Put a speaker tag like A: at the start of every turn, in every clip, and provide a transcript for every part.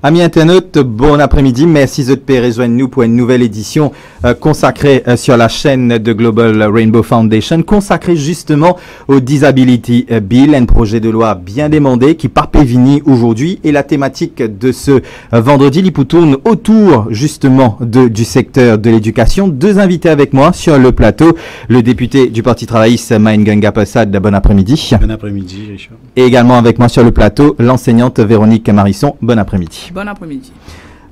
A: Amis internautes, bon après-midi. Merci de rejoindre nous pour une nouvelle édition consacrée sur la chaîne de Global Rainbow Foundation, consacrée justement au Disability Bill, un projet de loi bien demandé qui part Pévini aujourd'hui. Et la thématique de ce vendredi, l'IPU tourne autour justement du secteur de l'éducation. Deux invités avec moi sur le plateau, le député du Parti travailliste Maïngenga Passad. Bon après-midi.
B: Bon après-midi, Richard.
A: Et également avec moi sur le plateau, l'enseignante Véronique Marisson. Bon après-midi.
C: Bon après-midi.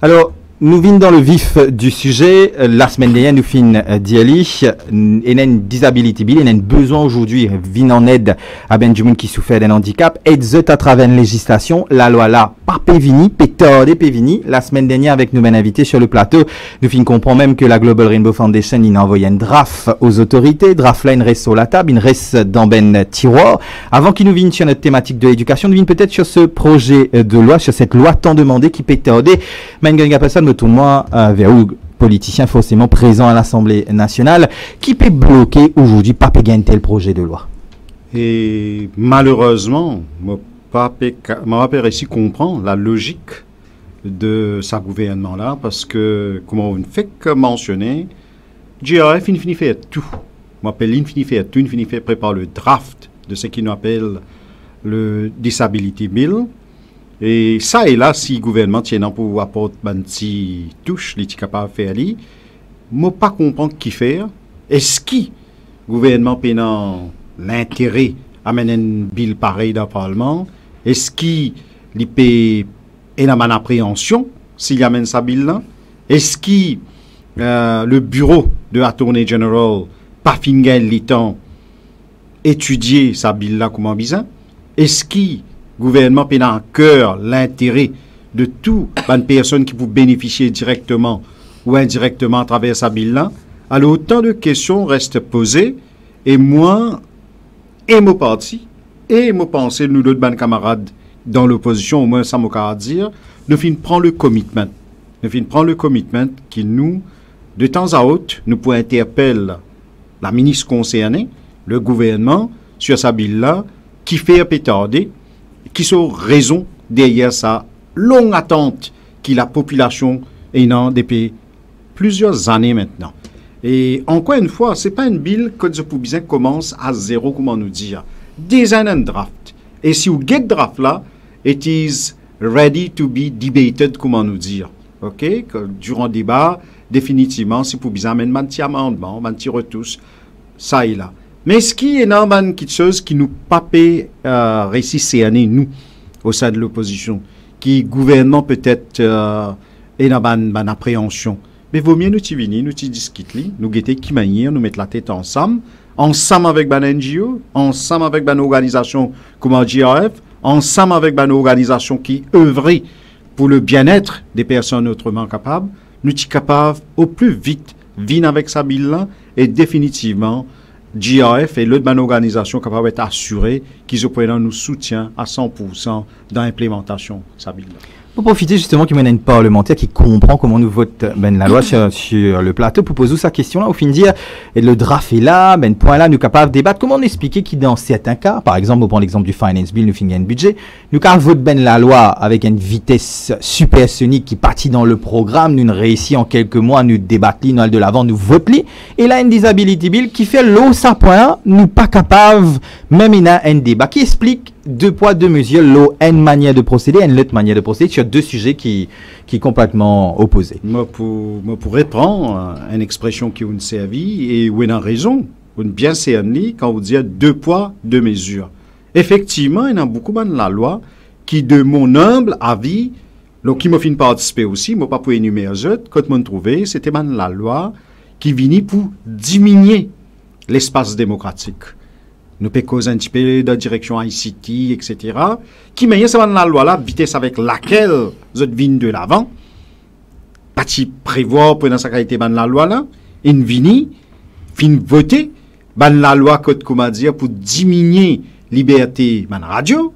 A: Alors, nous venons dans le vif du sujet. La semaine dernière, nous finissons d'y et une disability bill, et un besoin aujourd'hui, vient en aide à Benjamin qui souffre d'un handicap. Aide à travers une législation, la loi là, par Pévini, pétardé Pévini. La semaine dernière, avec nous bien invités sur le plateau, nous finissons comprendre même que la Global Rainbow Foundation, il a envoyé un draft aux autorités. Draft là, il reste sur la table, il reste dans ben tiroir. Avant qu'il nous vienne sur notre thématique de l'éducation, nous vienne peut-être sur ce projet de loi, sur cette loi tant demandée qui pétardé. Maïngenga Passad, tournoi vers où politicien forcément présent à l'Assemblée nationale qui peut bloquer aujourd'hui pas gagner tel projet de loi.
B: Et malheureusement, je pas réussi à comprendre la logique de ce gouvernement-là parce que, comme on ne fait que mentionner, GRF, il finit fait tout. On appelle il finit fait tout, il finit fait préparer le draft de ce qu'on appelle le Disability Bill. Et ça et là, si le gouvernement tient pour apporter une petite touche, il est capable de faire, je ne pas comprendre qui faire. Est-ce que le gouvernement a l'intérêt à mener une bill pareille dans le Parlement? Est-ce qu'il peut avoir une appréhension s'il amène sa bill-là? Est-ce que le bureau de l'Attorney General pas fini le temps étudier sa bill-là comme un bizarre? Est-ce que le gouvernement a en cœur l'intérêt de toutes les personnes qui peuvent bénéficier directement ou indirectement à travers sa bill-là? Alors, autant de questions restent posées et moi, et mon parti, et mon pensée, nous d'autres bonnes camarades dans l'opposition, au moins ça m'a dire, nous finissons prendre le commitment. Nous finissons prendre le commitment qui nous, de temps à autre, nous pouvons interpeller la ministre concernée, le gouvernement, sur sa bill-là, qui fait pétarder, qui sont raison derrière sa longue attente qui la population est dans depuis plusieurs années maintenant. Et encore une fois, ce n'est pas une bill que le Poubizin commence à zéro, comment nous dire. Design and draft. Et si vous get draft là, it is ready to be debated, comment nous dire. OK? Durant le débat, définitivement, si Poubizin amène un petit amendement, un petit retouche, ça et là. Mais ce qui est une chose qui nous pape récit ces années, nous, au sein de l'opposition, qui gouvernement peut-être est dans une appréhension. Mais vaut mieux nous venir, nous discuter, nous guetter qui manière, nous mettre la tête ensemble avec une NGO, ensemble avec une organisation comme un GRF, ensemble avec une organisation qui œuvre pour le bien-être des personnes autrement capables, nous sommes capables au plus vite venir avec sa bill-là et définitivement GRF et l'autre organisation capable d'être assurée qu'ils nous soutien à 100% dans l'implémentation de sa bill.
A: Pour profiter justement qu'il y a une parlementaire qui comprend comment nous vote la loi sur le plateau, pour poser sa question-là, au fin de dire, et le draft est là, point là, nous capables de débattre. Comment expliquer qui dans certains cas, par exemple, on prend l'exemple du Finance Bill, nous finissons un budget, nous car vote la loi avec une vitesse supersonique qui partit dans le programme, nous réussit en quelques mois, nous débattre, nous allons de l'avant, nous vote et là, une Disability Bill qui fait l'eau sa point, nous pas capables, même il y a un débat qui explique deux poids, deux mesures, l'eau, une manière de procéder, une autre manière de procéder sur deux sujets qui sont complètement opposés.
B: Moi, pour reprendre une expression qui a une servie et où il a raison, une bien cernie quand vous dites deux poids, deux mesures. Effectivement, il y a beaucoup de la loi qui, de mon humble avis, qui m'a fait participer aussi, moi pas pour énumérer les autres, quand je trouvé, c'était la loi qui venait pour diminuer l'espace démocratique. Nous pouvons causer un petit peu de la direction ICT, etc. Qui mène la loi là, vitesse avec laquelle vous venez de l'avant. Pas de prévoir pour dans sa qualité de la loi là. Une vini, fin voter, la loi comment dire pour diminuer liberté de radio.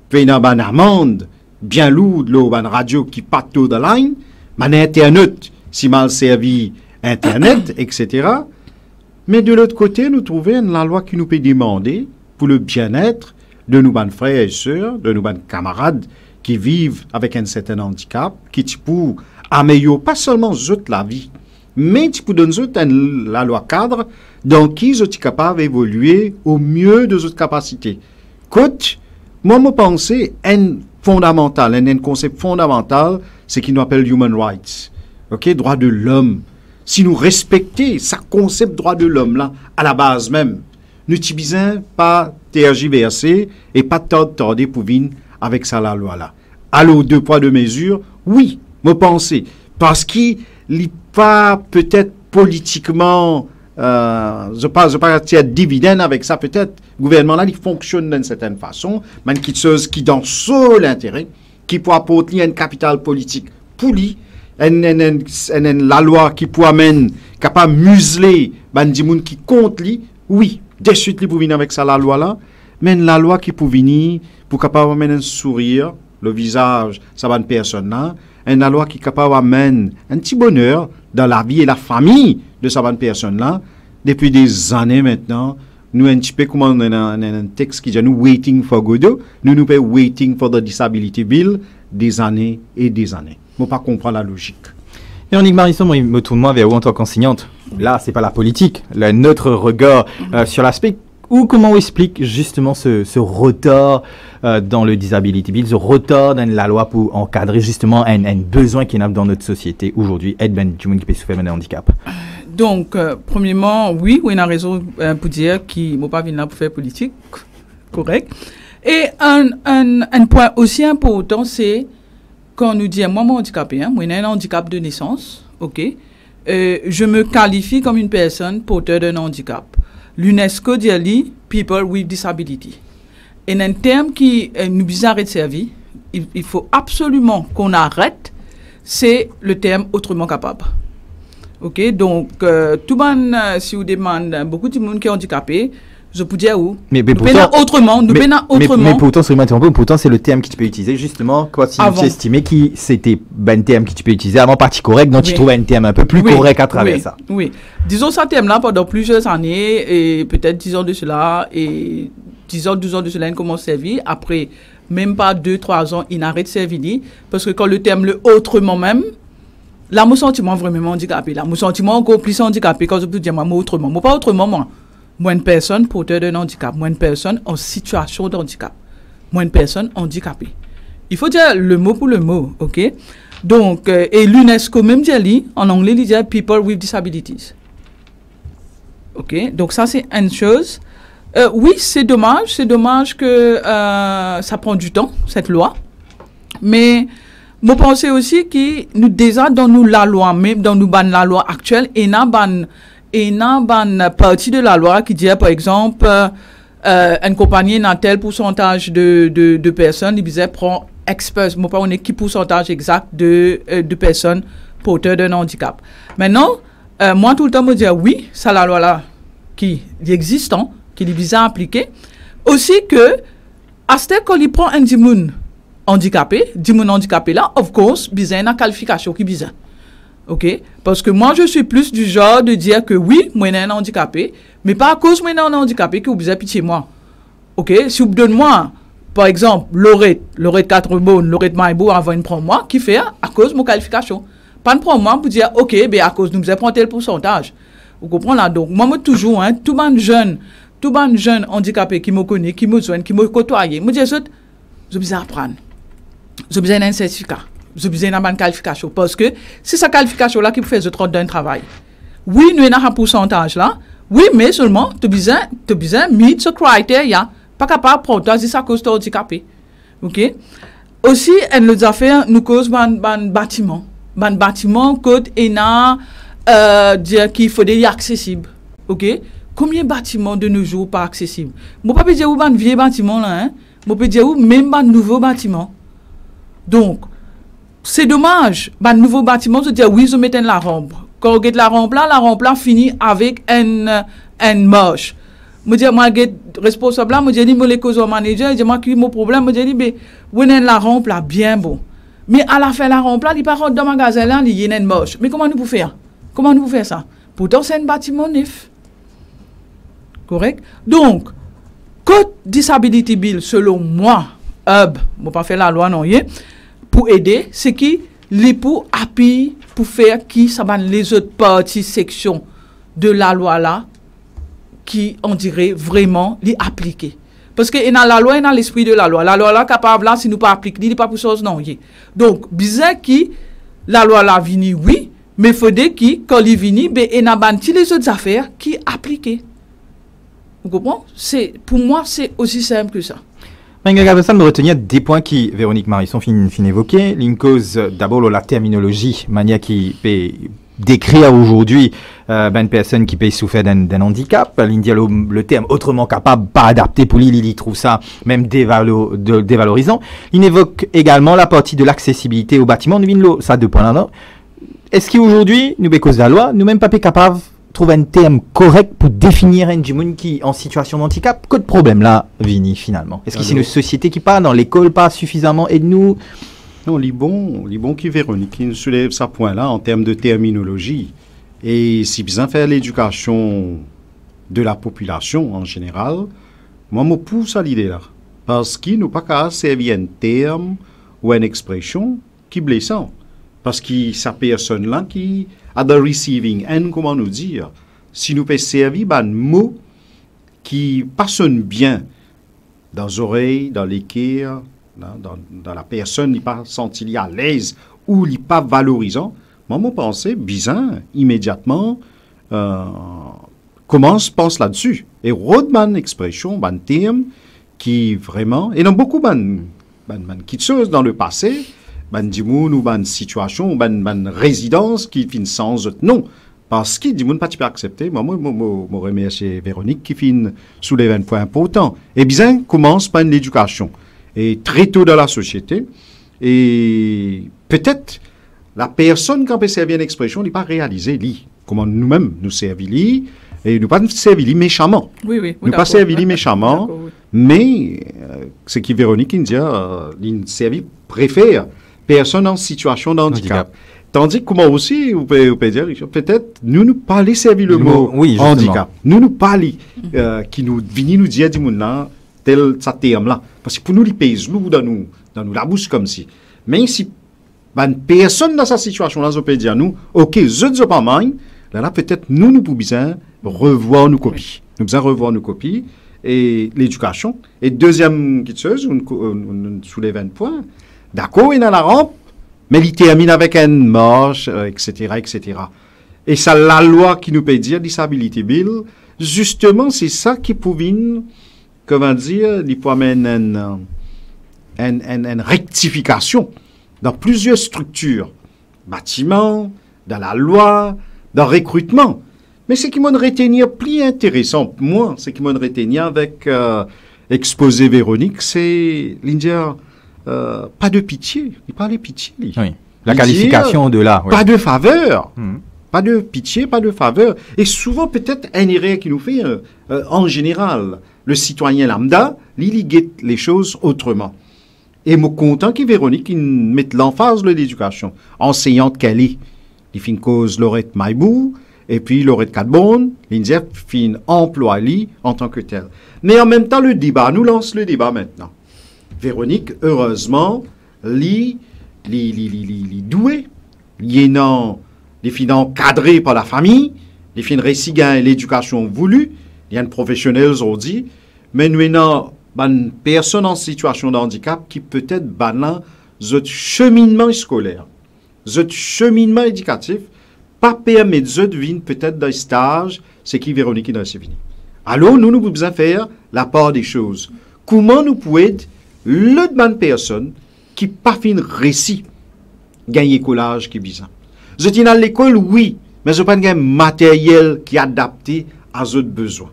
B: Puis dans une amende bien lourde la radio qui part tout de ligne, internet si mal servi internet, etc. Mais de l'autre côté, nous trouvons la loi qui nous peut demander, pour le bien-être de nos frères et sœurs, de nos camarades qui vivent avec un certain handicap, qui pour améliorer pas seulement la vie, mais pour donner la loi cadre dans qui ils sont capables d'évoluer au mieux de leurs capacités. Écoute, moi, je pense un fondamental, un concept fondamental, c'est qu'il nous appelle human rights, ok, droit de l'homme. Si nous respectons ce concept droit de l'homme là, à la base même, nous n'utilisons pas tergiverser et pas tarder pour venir avec ça la loi là. Alors, 2 poids 2 mesures, oui, je pense, parce qu'il n'est pas peut-être politiquement, je pas dividende avec ça, peut-être, le gouvernement là, il fonctionne d'une certaine façon, mais qui dans son intérêt, qui peut apporter un capital politique pour lui, la loi qui peut amener, capable de museler, des gens qui compte lui, oui, de suite, il peut venir avec ça la loi là, mais la loi qui peut venir, pour capable amener un sourire, le visage, ça va une personne là, une loi qui est capable d'amener un petit bonheur dans la vie et la famille de cette personne-là. Depuis des années maintenant, nous un petit peu comme on a un texte qui dit nous waiting for Godot, nous pas waiting for the disability bill des années et des années. Je ne pas comprendre la logique.
A: Véronique Marisson, moi, je me tourne vers vous en tant qu'enseignante. Là, c'est pas la politique, notre regard sur l'aspect. Ou comment on explique justement ce retard dans le disability bill, ce retard dans la loi pour encadrer justement un besoin qui est dans notre société aujourd'hui, aide ben du monde qui peut souffrir d'un handicap.
C: Donc, premièrement, oui, on a raison pour dire qu'il ne faut pas venir là pour faire politique, correct. Et un point aussi important, c'est quand nous dit, moi, handicapé, moi, j'ai un handicap de naissance, ok, je me qualifie comme une personne porteur d'un handicap. L'UNESCO dit People with Disability. Et un terme qui nous bizarre de servir, il faut absolument qu'on arrête, c'est le terme autrement capable. Ok, donc tout le monde, si vous demandez beaucoup de monde qui est handicapé, je peux dire où.
A: Mais
C: nous
A: pourtant,
C: autrement, nous autrement.
A: Mais pourtant, pourtant c'est le terme que tu peux utiliser justement quand tu estimais que c'était un terme que tu peux utiliser avant partie correcte, donc tu trouves un terme un peu plus correct à travers ça.
C: Oui, disons ce terme-là pendant plusieurs années et peut-être 10 ans de cela et 10 ans, 12 ans de cela, il commence à servir. Après, même pas 2-3 ans, il arrête de servir parce que quand le terme le autrement même, là, mon sentiment vraiment handicapé, là, mon sentiment encore plus handicapé quand je peux dire moi autrement, moi pas autrement moi. Moi, une personne porteur d'un handicap, moi, une personne en situation de handicap, moi, une personne handicapée. Il faut dire le mot pour le mot, ok? Donc, et l'UNESCO même dit, en anglais, il dit People with Disabilities. Ok? Donc, ça, c'est une chose. Oui, c'est dommage que ça prend du temps, cette loi. Mais, je pense aussi que nous, déjà, dans nous, la loi, même dans nous, la loi actuelle, et une partie de la loi qui dit, par exemple, une compagnie a tel pourcentage de personnes, il disait, prend expert, moi pas on est qui pourcentage exact de personnes porteurs d'un handicap. Maintenant, moi tout le temps me dire oui, ça la loi là qui est existant, qui est bizarre appliquée. Aussi que, à ce qu'on y prend un dimoun handicapé là, of course, bizarre une qualification qui bizarre. Ok, parce que moi je suis plus du genre de dire que oui, moi j'ai un handicapé, mais pas à cause moi j'ai un handicapé que vous avez pitié moi. Ok, si vous donnez moi, par exemple, Lorette 4 bonnes, Lorette Maïbou avant une prendre moi, qui fait à cause de mon qualification. Pas de prendre moi pour dire ok, ben à cause nous avons tel pourcentage. Vous comprenez là, donc moi toujours tout ban jeune handicapé qui me connaît, qui me soigne, qui me côtoie, me dit je besoin apprendre, je besoin d'un certificat. Je besoin d'une bonne qualification parce que c'est sa qualification là qui fait le d'un travail. Oui, nous avons un pourcentage là. Oui, mais seulement tu besoin meet ce critère. Pas capable de prendre ça à cause de handicapé. OK? Aussi, elle nous a fait nous cause ban bâtiment. Ban bâtiment code dire qu'il faut des accessibles. OK? Combien de bâtiments de nos jours pas accessibles? Moi pas dire où ban vieux bâtiment là hein. Moi peux dire où même ban nouveau bâtiment. Donc c'est dommage. Ben, nouveau bâtiment, je dis oui, je mets la rampe. Quand on get la rampe là finit avec une marche. Je dis, moi, je suis responsable là, je dis, je suis le manager, je dis, moi, qui mon problème, je dis, mais, vous avez la rampe là, bien bon. Mais à la fin, la rampe là, il part dans le magasin là, il y a une marche. Mais comment nous pouvons faire? Comment nous pouvons faire ça? Pourtant, c'est un bâtiment neuf. Correct? Donc, Code Disability Bill, selon moi, hub, on pas faire la loi non rien, pour aider, c'est qui les pour appuyer pour faire qui ça va les autres parties sections de la loi là qui on dirait vraiment les appliquer. Parce que dans la loi et dans l'esprit de la loi là capable là si nous pas appliquer, il pas pour chose non. Donc bizarre qui la loi là vini oui, mais faudrait qui quand il vini ben et n'a ban les autres affaires qui appliquer. Vous comprenez? C'est pour moi c'est aussi simple que ça.
A: Ça me retenir des points qui Véronique Marisson fin évoquer. L'une cause d'abord la terminologie, manière qui peut décrire aujourd'hui une personne qui peut souffrir d'un handicap. L'India le terme autrement capable, pas adapté pour lui, il trouve ça même dévalorisant. Il évoque également la partie de l'accessibilité au bâtiment. Nous ça deux points là. Est-ce qu'aujourd'hui, nous cause de la loi, nous même pas capables trouver un terme correct pour définir un Jimoun qui en situation de handicap? Que de problème là, Vini, finalement? Est-ce que c'est une société qui part dans l'école pas suffisamment et nous?
B: Non, Libon qui Véronique, qui nous soulève ce point-là en termes de terminologie. Et si bien faire l'éducation de la population en général, moi, je pousse à l'idée là. Parce qu'il nous pas qu'à servir un terme ou une expression qui est blessant. Parce que sa personne-là qui a the receiving end, comment nous dire, si nous peut servir un mot qui passe bien dans les oreilles, dans l'équerre, dans la personne, il n'est pas senti à l'aise ou il n'est pas valorisant, moi, je pense bizarre, immédiatement, comment se pense là-dessus. Et Rodman expression, un terme qui vraiment, et dans beaucoup de choses dans le passé, ban dimoun ou ban situation ou ban résidence qui fin sans non parce que dimoun pas pas accepter moi remercie Véronique qui fin soulever un point important et bien commence par l'éducation et très tôt dans la société et peut-être la personne qui peut servir une expression n'est pas réalisée comment nous-mêmes nous servir et nous pas servir méchamment nous pas servir méchamment mais ce qui Véronique qui dit une servir préfère personne en situation de handicap. Tandis que comment aussi, vous pouvez dire, peut-être, nous parler servir le mot handicap. Nous parler, qui nous vient nous dire, tel ça terme-là. Parce que pour nous, les pays lourds dans nous la bouche comme si. Mais si une personne dans sa situation, là, on peut dire, nous, ok, je ne sais pas mal, là, peut-être, nous pouvons bien revoir nos copies. Nous besoin revoir nos copies et l'éducation. Et deuxième chose, on soulève un point. D'accord, il est dans la rampe, mais il termine avec une marche, etc., etc. Et ça, la loi qui nous peut dire disability bill, justement, c'est ça qui pouvait, comment dire, il peut amener une rectification dans plusieurs structures, bâtiments, dans la loi, dans le recrutement. Mais ce qui m'a retenu plus intéressant, moi, ce qui m'a retenu avec exposé Véronique, c'est l'Indien. Pas de pitié, il parle de pitié.
A: Oui. La qualification de là. Oui.
B: Pas de faveur. Pas de pitié, pas de faveur. Et souvent, peut-être, un erreur qui nous fait, en général, le citoyen lambda, il guette les choses autrement. Et moi, content que Véronique mette l'emphase de l'éducation. Enseignante qu'elle est. Il fait une cause Laurette Maibou, et puis Laurette Cadbonne, l'INSEP fait une emploi en tant que tel. Mais en même temps, le débat, nous lance le débat maintenant. Véronique, heureusement, les doués, les fins encadrés par la famille, les fins réussis l'éducation voulue, il y a des professionnels aussi, mais nous avons une personne en situation de handicap qui peut-être banant ce cheminement scolaire, ce cheminement éducatif, pas permettre de vivre peut-être dans stage, c'est qui Véronique dans ce fini. Alors, nous devons faire la part des choses. Comment nous pouvons aider l'autre bonne personne qui pas fin récit gagner collage qui bizarre. Je dis dans l'école oui, mais je pas un matériel qui est adapté à nos besoins.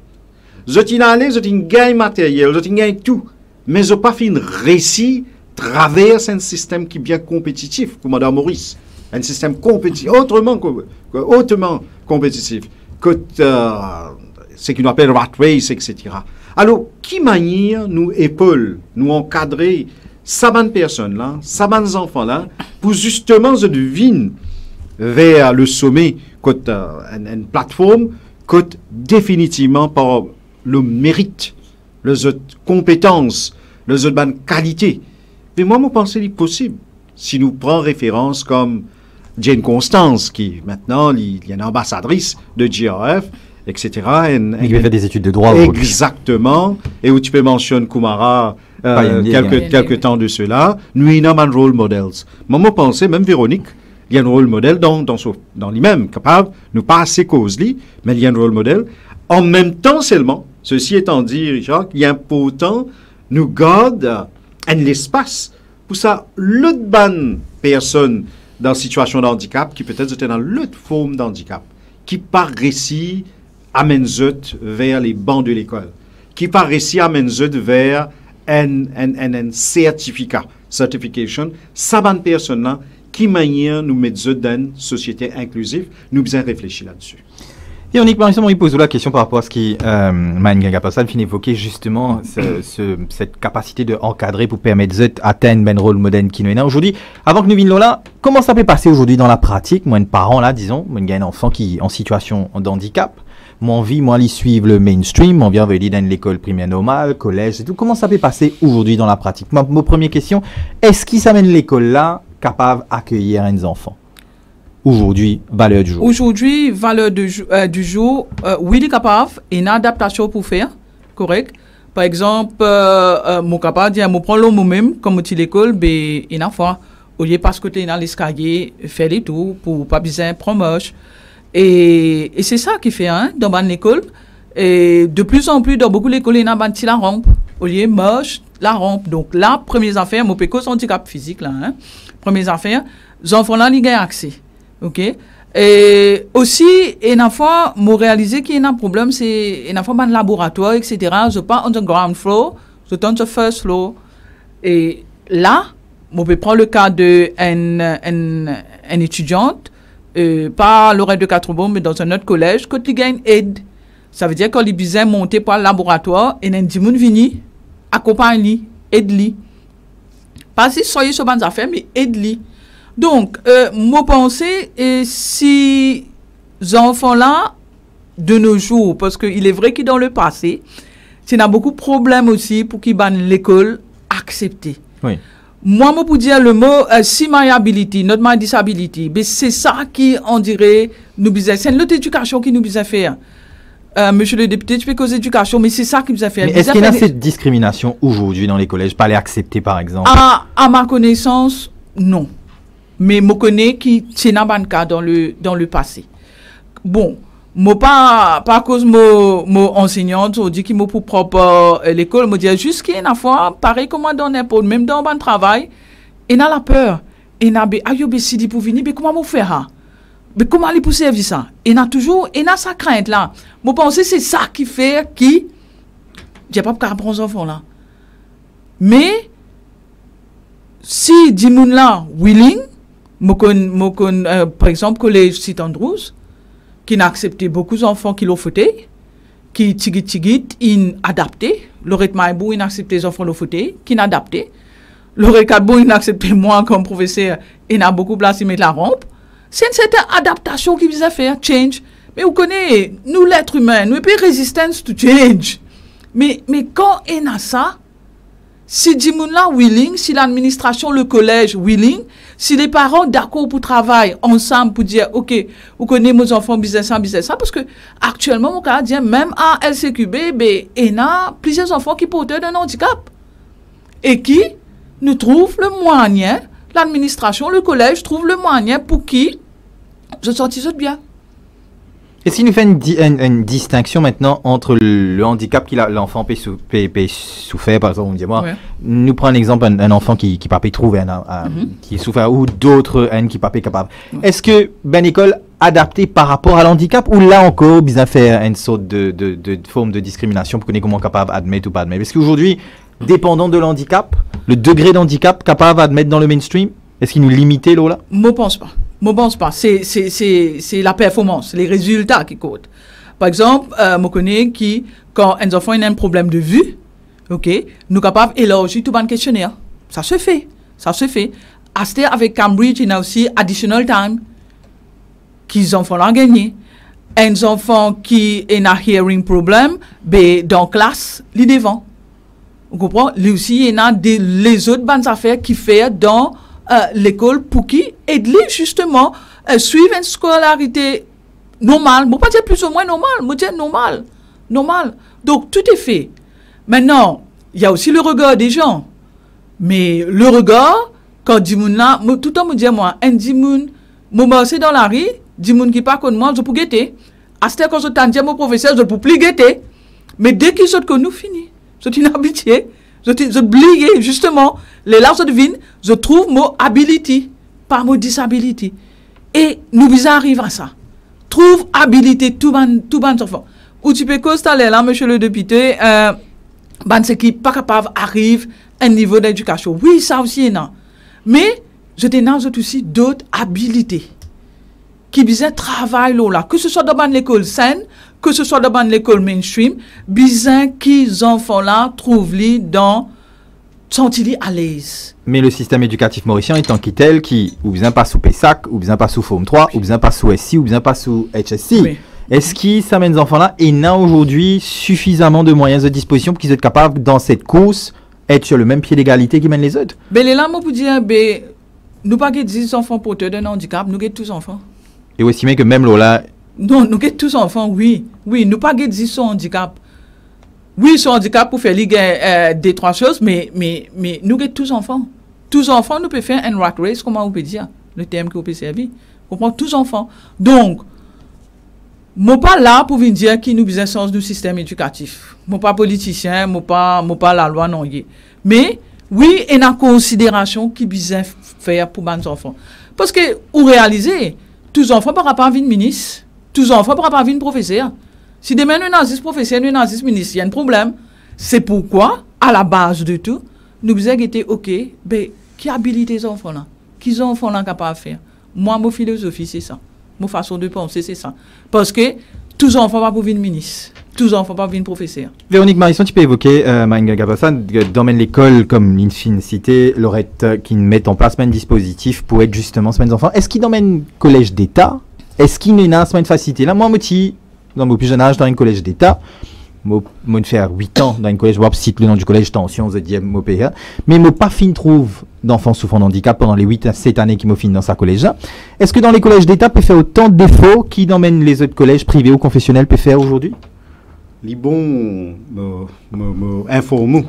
B: Je dis dans je dis gain matériel, je dis gain tout, mais je pas fin récit traverse un système qui est bien compétitif comme Madame Maurice, un système compétitif hautement compétitif que ce qu'on appelle rat race, etc. Alors, qui manière nous épaule, nous encadrer ces bonnes personnes-là, ces bons enfants-là, pour justement se deviner vers le sommet, une plateforme, définitivement par le mérite, les compétences, les autres bonnes qualités. Mais moi, je pense que c'est possible. Si nous prenons référence comme Jane Constance, qui maintenant il y a une ambassadrice de GRF, etc.
A: Il fait des études de droit.
B: Exactement. Et où tu peux mentionner Kumara quelques temps de cela. Nous, il y a un role models. Moi, je pense, même Véronique, il y a un rôle modèle dans lui-même, capable, nous pas assez cause-li, mais il y a un rôle modèle. En même temps seulement, ceci étant dit, Richard, il y a important, nous garde un espace pour ça, l'autre bonne personne dans une situation de handicap, qui peut-être était dans l'autre forme de handicap, qui par récit amène zut vers les bancs de l'école, qui par récit amène zut vers un certification, ça bonne personne-là, qui manière nous mettre dans une société inclusive, nous besoin réfléchir là-dessus.
A: Et Onique Marisson, il pose la question par rapport à ce qui Manga Passal finit d'évoquer justement cette capacité de encadrer pour permettre d'atteindre ben rôle modèle qui nous est aujourd'hui. Avant que nous venions là, comment ça peut passer aujourd'hui dans la pratique? Moi, un parent là, disons, moi, il y a un enfant qui est en situation de handicap. Moi, envie, moi, aller suivre le mainstream, on vient aller dans l'école primaire normale, collège et tout. Comment ça peut passer aujourd'hui dans la pratique? Ma première question, est-ce qu'il s'amène l'école là capable d'accueillir un enfant? Aujourd'hui, valeur du jour.
C: Aujourd'hui, valeur du jour, oui, il est capable, il y a une adaptation pour faire, correct. Par exemple, mon capable de dire, je prends le moi-même, comme tu l'école, ben, il y a une fois, au lieu parce que tu es dans l'escalier, faire les tours pour pas besoin de prendre moche. Et c'est ça qui fait, hein, dans l'école. Et de plus en plus, dans beaucoup d'écoles, il y a la rampe. Au lieu de moche, la rampe. Donc là, premières affaires, mon péco, c'est handicap physique, là, hein. Premières affaires, les enfants là, ils ont accès. OK? Et aussi, une fois, je réalisé qu'il y a un problème, c'est une fois, dans le laboratoire, etc. Je pas on the ground floor, je suis on the first floor. Et là, je peux prendre le cas d'une étudiante, pas l'oreille de 4 bombes, mais dans un autre collège, quand il gagne aide. Ça veut dire qu'on a besoin de monter par le laboratoire et un dimanche vini, accompagne-lui, aide-lui. Pas si soyez sur bonnes affaires, mais aide-lui. Donc, moi, pensais, si ces enfants-là, de nos jours, parce qu'il est vrai que dans le passé, il y a beaucoup de problèmes aussi pour qu'ils bannent l'école acceptée.
A: Oui.
C: Moi, je peux dire le mot similarity, not my disability, mais c'est ça qui, on dirait, nous besoin. C'est notre éducation qui nous besoin faire. Monsieur le député, tu peux causer éducation, mais c'est ça qui nous a fait.
A: Mais est-ce qu'il y a cette discrimination aujourd'hui dans les collèges, pas les accepter par exemple?
C: À ma connaissance, non. Mais je connais qui c'est un cas dans le passé. Bon, moi pas à cause mo enseignante, on dit qu'il m'a pour propre l'école, me dit juste qu'il y a une fois pareil comme dans n'importe même dans un travail, et n'a la peur, et n'a ayobe si dit pour venir, mais comment faire? Mais comment aller pour servir ça? Et n'a toujours et n'a sa crainte là. Moi pense c'est ça qui fait qui j'ai pas pour apprendre aux enfants là. Mais si dit moun là willing par exemple, collège St. Andrews, qui n'a accepté beaucoup d'enfants qui l'ont fouté, qui tigit, in adapté. Le rythme est bon, il n'a accepté les enfants l'ont fouté, qui n'a adapté. Le rythme bon, il n'a accepté moi comme professeur, il n'a beaucoup placé mettre la rampe. C'est une certaine adaptation qui vise à faire, change. Mais vous connaissez, nous l'être humain, nous avons résistance to change. Mais quand il y a ça, si Dimoun là willing, si l'administration, le collège willing, si les parents d'accord pour travailler ensemble pour dire, OK, vous connaissez mes enfants, business ça, parce que actuellement, mon cas dit, même à LCQB, il y a plusieurs enfants qui portent d'un handicap. Et qui nous trouvent le moyen, l'administration, le collège trouve le moyen pour qui je sortis bien.
A: Et si nous faisons une distinction maintenant entre le handicap que l'enfant peut souffrir, par exemple, on dit moi, ouais. Nous prenons l'exemple d'un enfant qui ne peut pas trouver, qui souffre, ou d'autres qui ne peut pas capable. Ouais. Est-ce que ben école adaptée par rapport à l'handicap, ou là encore, besoin faire une sorte de forme de discrimination pour qu'on ait comment capable d'admettre ou pas admettre? Parce qu'aujourd'hui, dépendant de l'handicap, le degré d'handicap capable d'admettre dans le mainstream, est-ce qu'il nous limite là?
C: Moi, pense pas. Je ne pense pas. C'est la performance, les résultats qui comptent. Par exemple, je connais qui, quand un enfant a un problème de vue, okay, nous sommes capables d'élargir tout un questionnaire. Ça se fait. Avec Cambridge, il y a aussi additional time qui les enfants ont gagné. Un enfant qui a un hearing problem, dans la classe, il est devant. Vous comprenez? Lui aussi, il y a les autres bonnes affaires qu'il fait dans l'école pour qui aide justement suivre une scolarité normale. Je ne pas dire plus ou moins normal, je dire normal. Normal. Donc, tout est fait. Maintenant, il y a aussi le regard des gens. Mais le regard, quand Dimoun là, tout le temps me dit moi, un Dimoun, moi c'est dans la rue, Dimoun qui part contre moi, je peux guetter. À ce temps, quand je t'en mon professeur, je peux plus guetter. Mais dès qu'ils sont que nous finis, je suis habitué, je oublie justement, les larges devines, je trouve mon ability, pas mon disability. Et nous arrivons à ça. Trouve habilité tout ban enfant. Ou tu peux constater là, monsieur le député, ban ce qui pas capable arrive à un niveau d'éducation. Oui, ça aussi est non. Mais je t'ai aussi d'autres habilités qui besoin travail là, que ce soit dans l'école saine, que ce soit dans l'école mainstream, besoin qu'ils enfants là trouvent li dans sont-ils à l'aise.
A: Mais le système éducatif mauricien étant tel qui ou bien pas sous PESAC, ou bien pas sous Forme 3, ou bien pas sous SI, ou bien pas sous HSI. Oui. Est-ce que ça mène les enfants là et n'a aujourd'hui suffisamment de moyens de disposition pour qu'ils soient capables dans cette course être sur le même pied d'égalité qui mènent les autres?
C: Ben les là moi pour dire ben nous pas que 10 enfants porteurs d'un handicap, nous que tous enfants.
A: Et vous estimez que même là
C: non, nous que tous enfants, oui, nous pas que 10 son handicap. Oui, son handicap pour faire des trois choses, mais nous que tous enfants. Tous enfants, nous pouvons faire un rat race, comment on peut dire, le terme que vous pouvez servir. Vous comprenez, tous enfants. Donc, je ne suis pas là pour vous dire qui nous besoin sens du système éducatif. Je ne suis pas politicien, je ne suis pas la loi, non. Mais, oui, il y a une considération qui besoin faire pour les enfants. Parce que, vous réalisez, tous enfants ne peuvent pas venir ministre, tous enfants ne peuvent pas venir professeur. Si demain nous avons professeur, nous avons ministre, il y a un problème. C'est pourquoi, à la base de tout, nous avons été OK, ben, qui habilite les enfants là? Qui sont enfants là capables de faire? Moi, ma philosophie, c'est ça. Ma façon de penser, c'est ça. Parce que tous les enfants ne peuvent pas venir ministre. Tous les enfants ne peuvent pas venir professeur.
A: Véronique Marisson, tu peux évoquer, Maïnga Gabassan, dans l'école comme l'Infinicité, Lorette, qui met en place un dispositif pour être justement semaine enfants. Est-ce qu'il emmène collège d'État? Est-ce qu'il y a une semaine facilité? Là, moi, dans mon plus jeune âge, dans un collège d'État, moi, faire 8 ans dans un collège, je cite le nom du collège, tension, je dis, mais je pas fin trouve d'enfants souffrant de handicap pendant les 8 à 7 années qui m'ont fini dans sa collège. Est-ce que dans les collèges d'État, peut faire autant de défauts qui n'emmènent les autres collèges privés ou confessionnels peut faire aujourd'hui?
B: Les bons informés,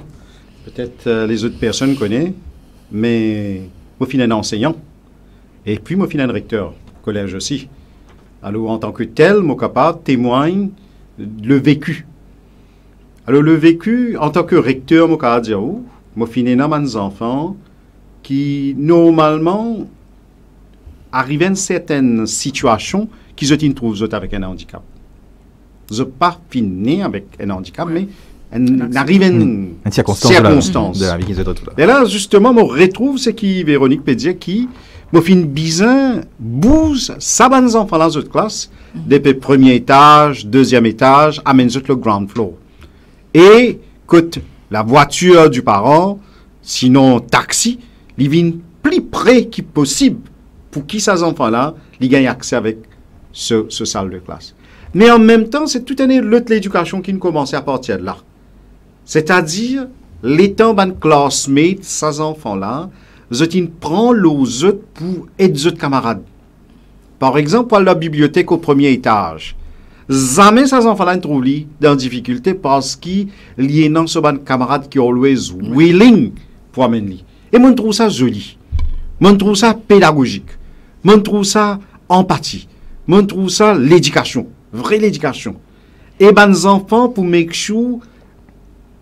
B: peut-être les autres personnes connaissent, mais moi, je suis un enseignant. Et puis, moi, je suis un recteur, collège aussi. Alors, en tant que tel, je suis capable de témoigner le vécu. Alors, le vécu, en tant que recteur, je suis capable de dire, je suis des enfants qui, normalement, arrivent à une certaine situation qui se trouvent avec un handicap. Je ne suis pas fini avec un handicap, mais arrive à une circonstance.
A: De la vie qu'ils ont.
B: Et là, justement, je retrouve ce que Véronique peut dire qui me fait bizarre, bouse, ça va nos enfants dans notre classe, depuis le premier étage, deuxième étage, amène le ground floor. Et, quand la voiture du parent, sinon taxi, ils viennent plus près que possible pour qu'ils ces enfants-là, ils gagnent accès avec ce salle de classe. Mais en même temps, c'est toute une autre l'éducation qui commence à partir de là. C'est-à-dire, l'étant ban classmate, ces enfants-là, ils prennent les autres pour être des autres camarades. Par exemple, à la bibliothèque au premier étage, jamais ces enfants-là trouvent dans difficulté parce qu'il y a un camarade qui est always willing pour amener. Et moi, je trouve ça joli. Moi, je trouve ça pédagogique. Moi, je trouve ça empathie. Moi, je trouve ça l'éducation. Vraie l'éducation. Et les enfants, pour make sure,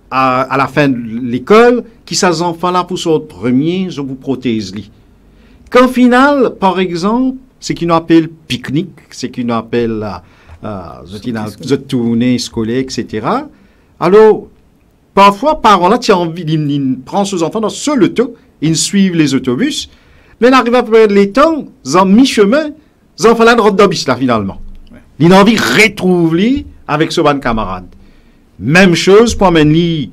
B: à la fin de l'école, qui ces enfants-là, pour ce premier, je vous protège. Qu'en final, par exemple, ce qu'on appelle pique-nique, ce qu'on appelle tournée scolaire, etc. Alors, parfois, parents-là, tu as envie, ils prennent ces enfants dans ce auto, ils suivent les autobus, mais ils arrivent à perdre les temps, en mi-chemin, les enfants-là ne rentrent dans le bus, là, finalement. Ils ont envie de retrouver avec ce bon camarade. Même chose pour amener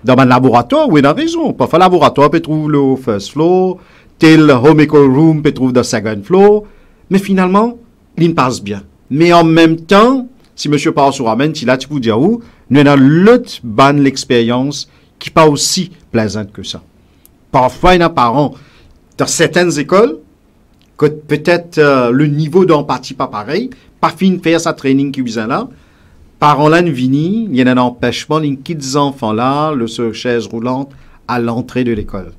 B: dans un laboratoire, où il a raison. Parfois, le laboratoire peut trouver le first floor, tel home eco room peut trouver le second floor, mais finalement, il passe bien. Mais en même temps, si M. Parsou ramène, là, tu peux dire où, nous avons l'autre bonne l'expérience qui pas aussi plaisante que ça. Parfois, il y a des parents dans certaines écoles que peut-être le niveau d'empathie pas pareil, pas fin de faire sa training qui vient là. Parents là, il y a un empêchement, les petits enfants là, le sur chaise roulante à l'entrée de l'école.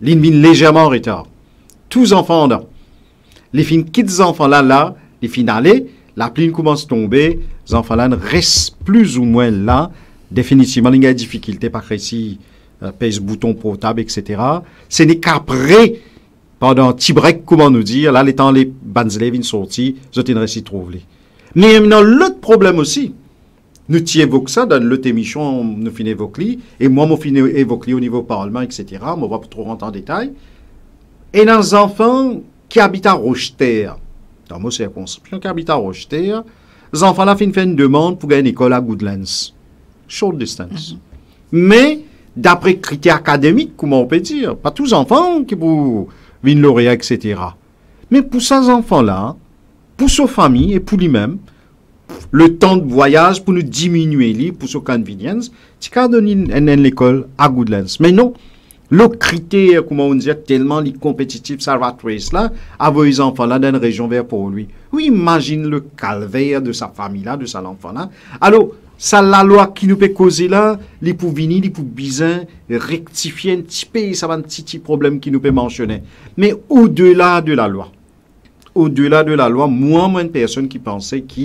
B: Ils viennent légèrement en retard. Tous les enfants là. Les petits enfants là, les finales, la pluie commence à tomber, les enfants là restent plus ou moins là. Définitivement, il y a des difficultés par ici, pèse bouton portable, etc. Ce n'est qu'après, pendant un petit break, comment nous dire, là, les temps, les bandes élèves sont sortis, ils ont réussi à trouver. Mais maintenant, l'autre problème aussi, nous évoquons ça dans l'autre émission, nous finissons évoquer, et moi, je finis évoquer au niveau parlement, etc. On ne va pas trop rentrer en détail. Et dans les enfants qui habitent à Rocheterre, dans ma circonscription, qui habitent à Rocheterre, les enfants là finissent une demande pour gagner une école à Goodlands. Short distance. Mais, d'après critères académiques, comment on peut dire, pas tous les enfants qui pour venir lauréat, etc. Mais pour ces enfants-là, pour sa famille et pour lui-même, le temps de voyage pour nous diminuer, pour sa convenience, tu peux donner une école à Goodlands. Mais non, le critère, comment on dit, tellement les compétitifs, ça rat race là, avoir les enfants-là dans une région vers pour lui. Oui, imagine le calvaire de sa famille-là, de son enfant-là. Alors, ça, la loi qui nous peut causer là, les pour venir, les pour bizarre, rectifier un petit peu, ça va un petit problème qui nous peut mentionner. Mais au-delà de la loi, moi, une personne qui pensait que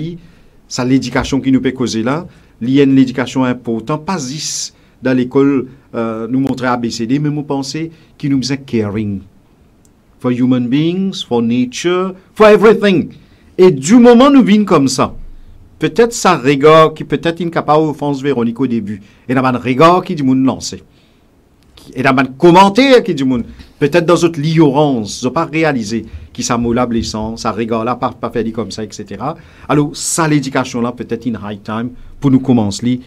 B: ça l'éducation qui nous peut causer là, il y a une éducation importante, pas juste dans l'école, nous montrer ABCD, mais moi pensais qu'il nous faisait caring. For human beings, for nature, for everything. Et du moment où nous vîmes comme ça, peut-être ça regard qui peut-être incapable offense Véronique au début. Et dans un regard qui dit moun lancer. Et dans un commentaire qui dit moun. Peut-être dans notre l'ignorance, ils n'ont pas réalisé qui ça moula blessant, ça regard là, pas fait comme ça, etc. Alors, ça l'éducation là, peut-être in high time, pour nous commencer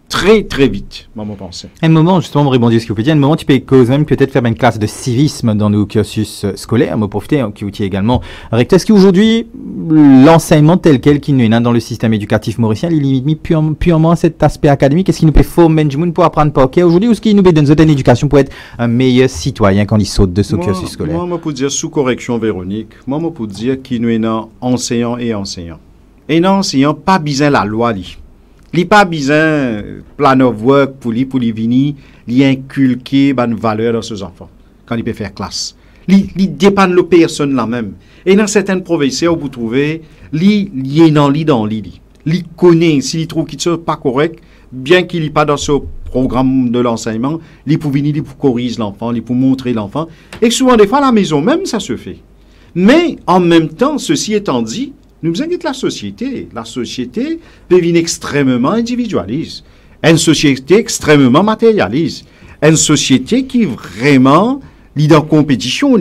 B: très très vite, moi je pense.
A: Un moment, justement, me rebondir ce que vous pouvez dire, un moment tu peux quand même peut-être faire une classe de civisme dans nos cursus scolaires, me profiter, qui vous également recteur. Est-ce qu'aujourd'hui, l'enseignement tel quel qui nous est dans le système éducatif mauricien, il limite purement cet aspect académique? Est-ce qu'il nous peut former pour apprendre par cœur aujourd'hui, ou est-ce qu'il nous peut donner une éducation pour être un meilleur citoyen quand il saute de ce cursus scolaire?
B: Moi, je peux dire, sous correction Véronique, moi, je peux dire qu'il nous est enseignant et enseignant. Et non, enseignant, pas besoin la loi, li. Il n'y a pas besoin plan of work pour lui venir, lui inculquer une valeur dans ses enfants, quand il peut faire classe. Il dépend de la personne là-même. Et dans certaines professeurs, vous trouvez, il est dans l'idée. Il connaît, s'il trouve qu'il n'est pas correct, bien qu'il n'est pas dans ce programme de l'enseignement, il peut venir, il peut corriger l'enfant, il peut montrer l'enfant. Et souvent, des fois, à la maison même, ça se fait. Mais, en même temps, ceci étant dit, nous vous inquiétons la société. La société devient extrêmement individualiste. Une société extrêmement matérialiste. Une société qui vraiment est dans compétition.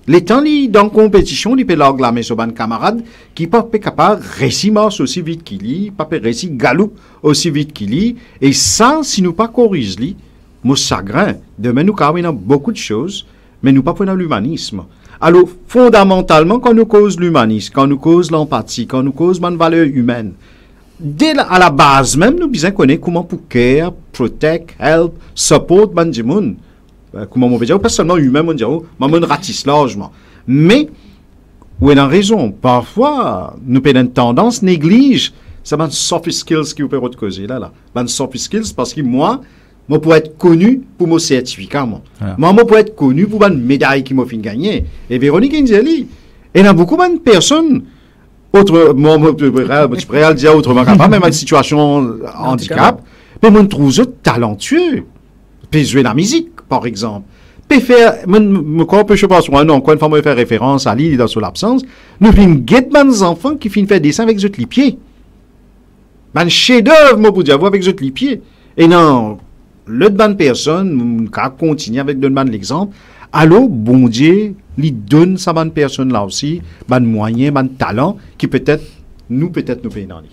B: Les temps dans compétition, il peut l'englamer sur un camarade qui n'est pas capable de réussir aussi vite qu'il est, pas réussir galop aussi vite qu'il est. Et ça, si nous pas corrigeons, nous chagrin. Demain, nous avons beaucoup de choses, mais nous pas prenons l'humanisme. Alors, fondamentalement, quand nous cause l'humanisme, quand nous cause l'empathie, quand nous cause une valeur humaine, à la base même, nous besoin connaître comment pour care, protect, help, support, monde. Comment on peut dire, pas seulement humain, on dit, on ratisse largement. Mais, où est la raison? Parfois, nous avons une tendance néglige, c'est une soft skills qui vous peut causer là. Une soft skills parce que moi, pour être connu pour mon certificat, moi pour être connu pour une médaille qui m'a fait gagner. Et Véronique Inzeli, il y a beaucoup de personnes, autrement, je pourrais dire autrement, même en situation handicap, mais je trouve ça talentueux. Puis jouer la musique, par exemple. Puis faire, je pense, non, quand une femme faire référence à l'île dans son absence, nous faisons guetter des enfants qui finissent faire des dessins avec les pieds. Un chef-d'œuvre, moi, pour dire, avec les pieds. Et non, l'autre bonne personne, quand continue avec l'exemple, alors, bon Dieu, lui donne sa bonne personne là aussi, bon moyen, bon talent, qui peut-être nous payons dans lui.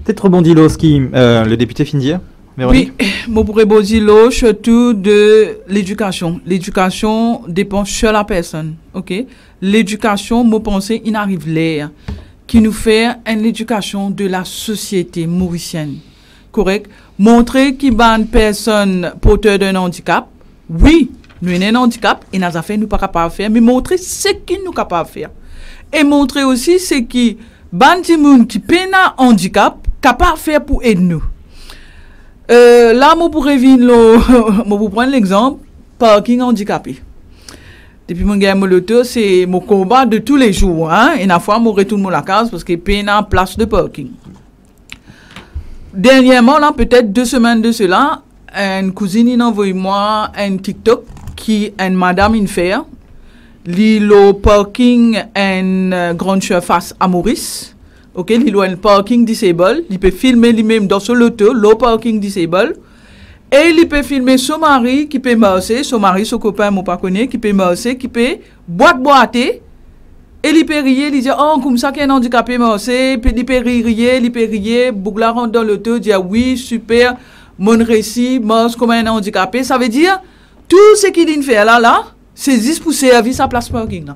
A: Peut-être rebondir le député Findir.
C: Oui, je pourrais dire surtout de l'éducation. L'éducation dépend de la personne. Ok? L'éducation, je pense, il arrive l'air qui nous fait une éducation de la société mauricienne. correct. Montrer qu'il y a une personne porteur d'un handicap. Oui, nous avons un handicap et nous avons fait, nous pas capable de faire, mais montrer ce qu'il nous capable de faire. Et montrer aussi ce qui, bandi moun qui peine un handicap, capable de faire pour aider nous. Là, je pourrais prendre l'exemple, parking handicapé. Depuis mon gagne l'auto, c'est mon combat de tous les jours. Hein? Et une fois, je retourne à la case parce que peine en place de parking. Dernièrement, là, peut-être 2 semaines de cela, une cousine a envoyé moi un TikTok qui une madame une fait. L'île parking en grande surface à Maurice. Ok, l'île un parking disabled. Il peut filmer lui-même dans son auto, le parking disabled. Et il peut filmer son mari qui peut marcher, son mari, son copain, mon pas connaît, qui peut marcher, qui peut boiter. Et il peut rire, il dit, oh, comme ça qu'il y a un handicapé marché, puis il peut rire, Bougla rentre dans l'auto, dit, oui, super, mon récit, marche comme un handicapé. Ça veut dire, tout ce qu'il fait là, c'est juste pour servir sa place parking là.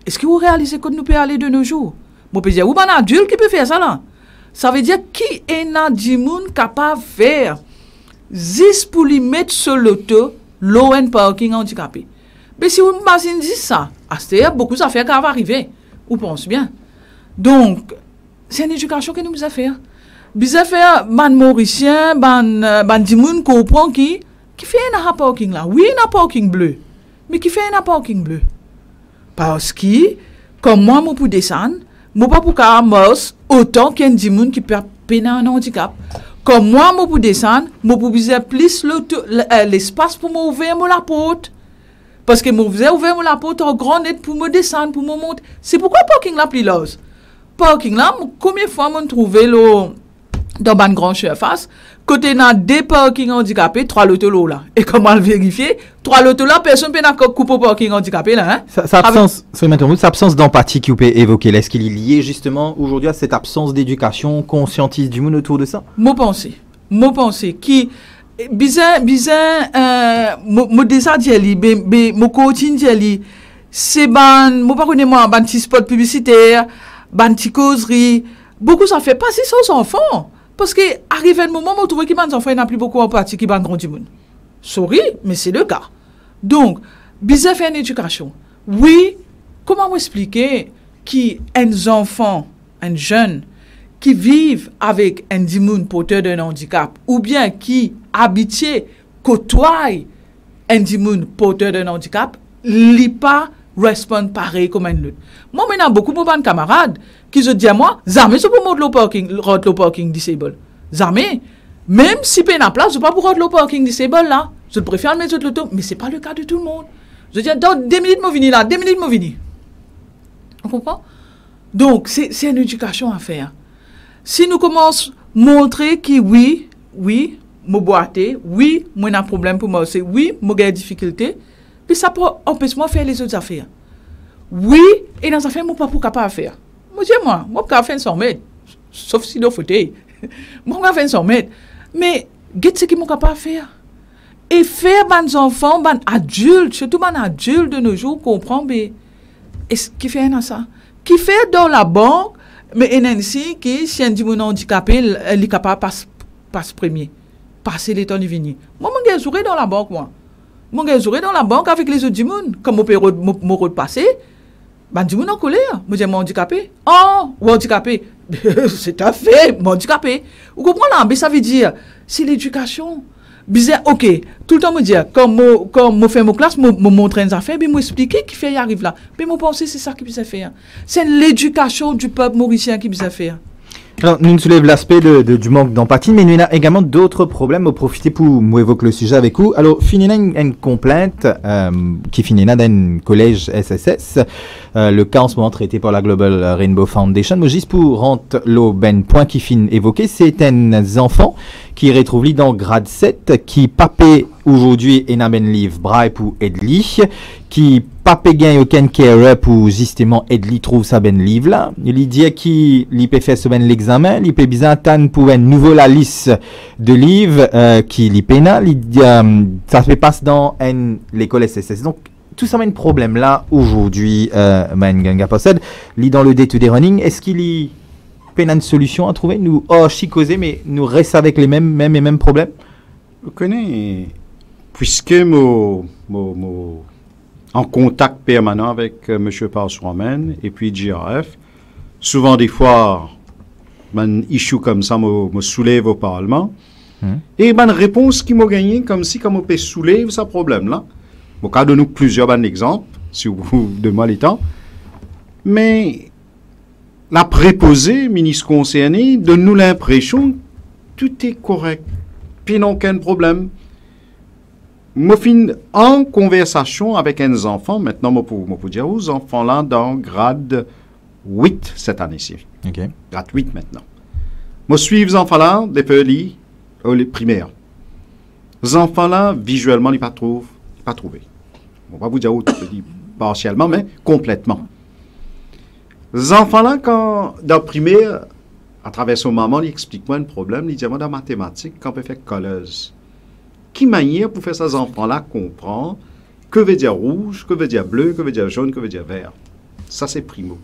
C: Est-ce que vous réalisez que nous pouvons aller de nos jours? Moi, je peux dire, ou un adulte qui peut faire ça là. Ça veut dire, qui est un adulte capable de faire juste pour lui mettre sur l'auto, l'ON parking handicapé? Mais si vous me dites ça, c'est beaucoup d'affaires qui vont arriver. Vous pensez bien. Donc, c'est une éducation que nous devons faire. Nous devons faire, les Mauriciens, les gens comprennent qui fait un parking là. Oui, un parking bleu. Mais qui fait un parking bleu? Parce que, comme moi, je peux descendre, je ne peux pas marcher autant qu'il y a des gens qui peuvent un handicap. Comme moi, je peux descendre, je peux viser plus l'espace pour m'ouvrir la porte. Parce que je vais ouvrir la porte en grand net pour me descendre, pour me monter. C'est pourquoi le parking là plus large. Parking là, combien de fois je trouvé dans une grande surface, côté dans des parkings handicapés, 3 lotos là. Et comment le vérifier? 3 lotos là, personne ne peut couper au parking handicapé là. Hein?
A: Cette absence d'empathie que vous pouvez évoquer, est-ce qu'il est lié justement aujourd'hui à cette absence d'éducation, conscientise du monde autour de ça?
C: Mon pensée, qui bizarre, mon dessin d'y mon coaching d'y c'est mon pas connaître moi, ban petit spot publicitaire, ban petit causerie, beaucoup ça fait passer aux enfants. Parce que, arrivé un moment, on trouve que les enfants n'ont plus beaucoup en pratique qui ban grand du monde. Sorry, mais c'est le cas. Donc, bizarre faire une éducation. Oui, comment vous expliquer qu'un enfant, un jeune, qui vivent avec un dimoun porteur d'un handicap, ou bien qui habitué, côtoie un dimoun porteur d'un handicap, n'est pas répondre pareil comme un autre. Moi, maintenant, beaucoup de camarades qui se disent à moi, jamais je peux monter le parking disabled. Jamais. Même si je n'ai place, je ne peux pas pour le parking disabled là. Je préfère le mettre sur l'auto, mais ce n'est pas le cas de tout le monde. Je dis, dans 2 minutes, je vais là, 2 minutes, je vais venir. On comprend? Donc, c'est une éducation à faire. Si nous commençons à montrer que oui, je boite, oui, je ai un problème pour moi, oui, je ai des difficultés, puis ça peut empêcher moi de faire les autres affaires. Oui, et dans les affaires, je ne suis pas capable de faire. Moi, je ne peux pas faire 100 mètres, sauf si je suis fauteuil. Je ne peux pas faire 100 mètres. Mais, qu'est-ce que je suis capable de faire? Et faire les enfants, les adultes, surtout les adultes de nos jours, comprendre, est-ce qu'il fait ça? Qui fait dans la banque, mais NNC, qui, si un dimanche handicapé, il est capable de passer premier. Passer les temps de venir. Moi, je suis dans la banque, moi. Je suis dans la banque avec les autres dimanches. Comme je peux repasser, je suis en colère. Je suis handicapé. Oh, handicapé. C'est un fait, handicapé. Vous comprenez? Mais ça veut dire, c'est l'éducation. Bizarre, ok, tout le temps me dire, quand je fais mon classe, je montre des affaires, je m'explique qui fait y arrive là. Mais je pense que c'est ça qui peut se faire. C'est l'éducation du peuple mauricien qui peut se faire.
A: Alors, nous soulève l'aspect du manque d'empathie, mais il y a également d'autres problèmes. Vous profitez pour évoquer le sujet avec vous. Alors, finina une complainte qui finina dans un collège SSS. Le cas en ce moment traité par la Global Rainbow Foundation. Mais juste pour rentrer le point qui fin évoqué, c'est un enfant qui retrouve dans grade 7, qui papé aujourd'hui et n'a ben livre braille pour Edli, qui papé gagne aucun care pour justement Edli trouve sa ben livre là. Il dit qu'il peut faire ce ben l'examen, il peut bien attendre pour une nouvelle la liste de livres qui li pénal, ça se passe dans l'école SSS. Donc tout ça un problème là aujourd'hui Manganga possède. Li dans le day-to-day running, est-ce qu'il y une solution à trouver, nous, chicoser, mais nous restons avec les mêmes problèmes?
B: Vous connaissez, puisque moi, en contact permanent avec M. Parsromen et puis GRF, souvent des fois, un issue comme ça me soulève au Parlement, et une réponse qui m'a gagné comme si on peut soulever ce problème-là. Bon, cas de nous plusieurs exemples, si vous demandez le temps, mais la préposée, ministre concerné, donne-nous l'impression que tout est correct, puis non aucun problème. Je suis en conversation avec un enfant, maintenant, je peux dire aux enfants là dans grade 8 cette année-ci.
A: Okay.
B: Grade 8 maintenant. Je suis les enfants là depuis les primaires. Les enfants là, visuellement, ils ne sont pas trouvés. On va vous dire partiellement, mais complètement. Les enfants là, quand dans la primaire, à travers son maman, il explique-moi un problème, il dit moi dans la mathématique, quand on peut faire colleuse. Qui manière pour faire ces enfants-là comprendre que veut dire rouge, que veut dire bleu, que veut dire jaune, que veut dire vert. Ça, c'est primo.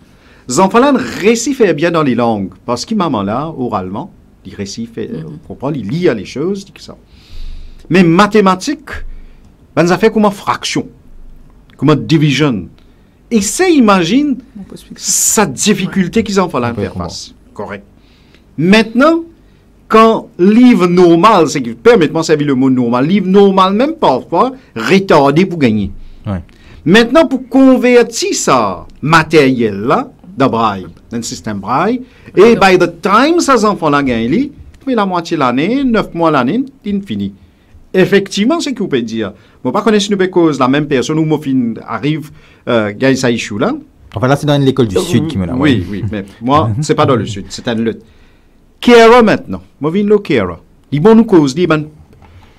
B: Les enfants-là réussissent bien dans les langues, parce que maman-là, oralement, il réussit, comprend, il lit les choses, dit que ça. Mais mathématiques, ben, ça fait comme une fraction, comme une division. Et ça, imagine sa difficulté qu'ils ont là faire face. Correct. Maintenant, quand livre normal, c'est que permettez-moi de servir le mot normal, livre normal, même parfois, retardé pour gagner.
A: Ouais.
B: Maintenant, pour convertir ça matériel-là, dans braille, dans le système braille, et by the time ces enfants-là gagnent, mais la moitié de l'année, 9 mois l'année, il finit. Effectivement, c'est ce que vous pouvez dire. Je ne sais pas si nous cause la même personne où mon film arrive, gagne sa issue là.
A: Enfin, là, c'est dans l'école du Sud qui me l'a.
B: Oui, oui, mais moi, c'est pas dans le Sud, c'est une lutte. Kera maintenant, moi viens le Kera. Ils vont nous causer,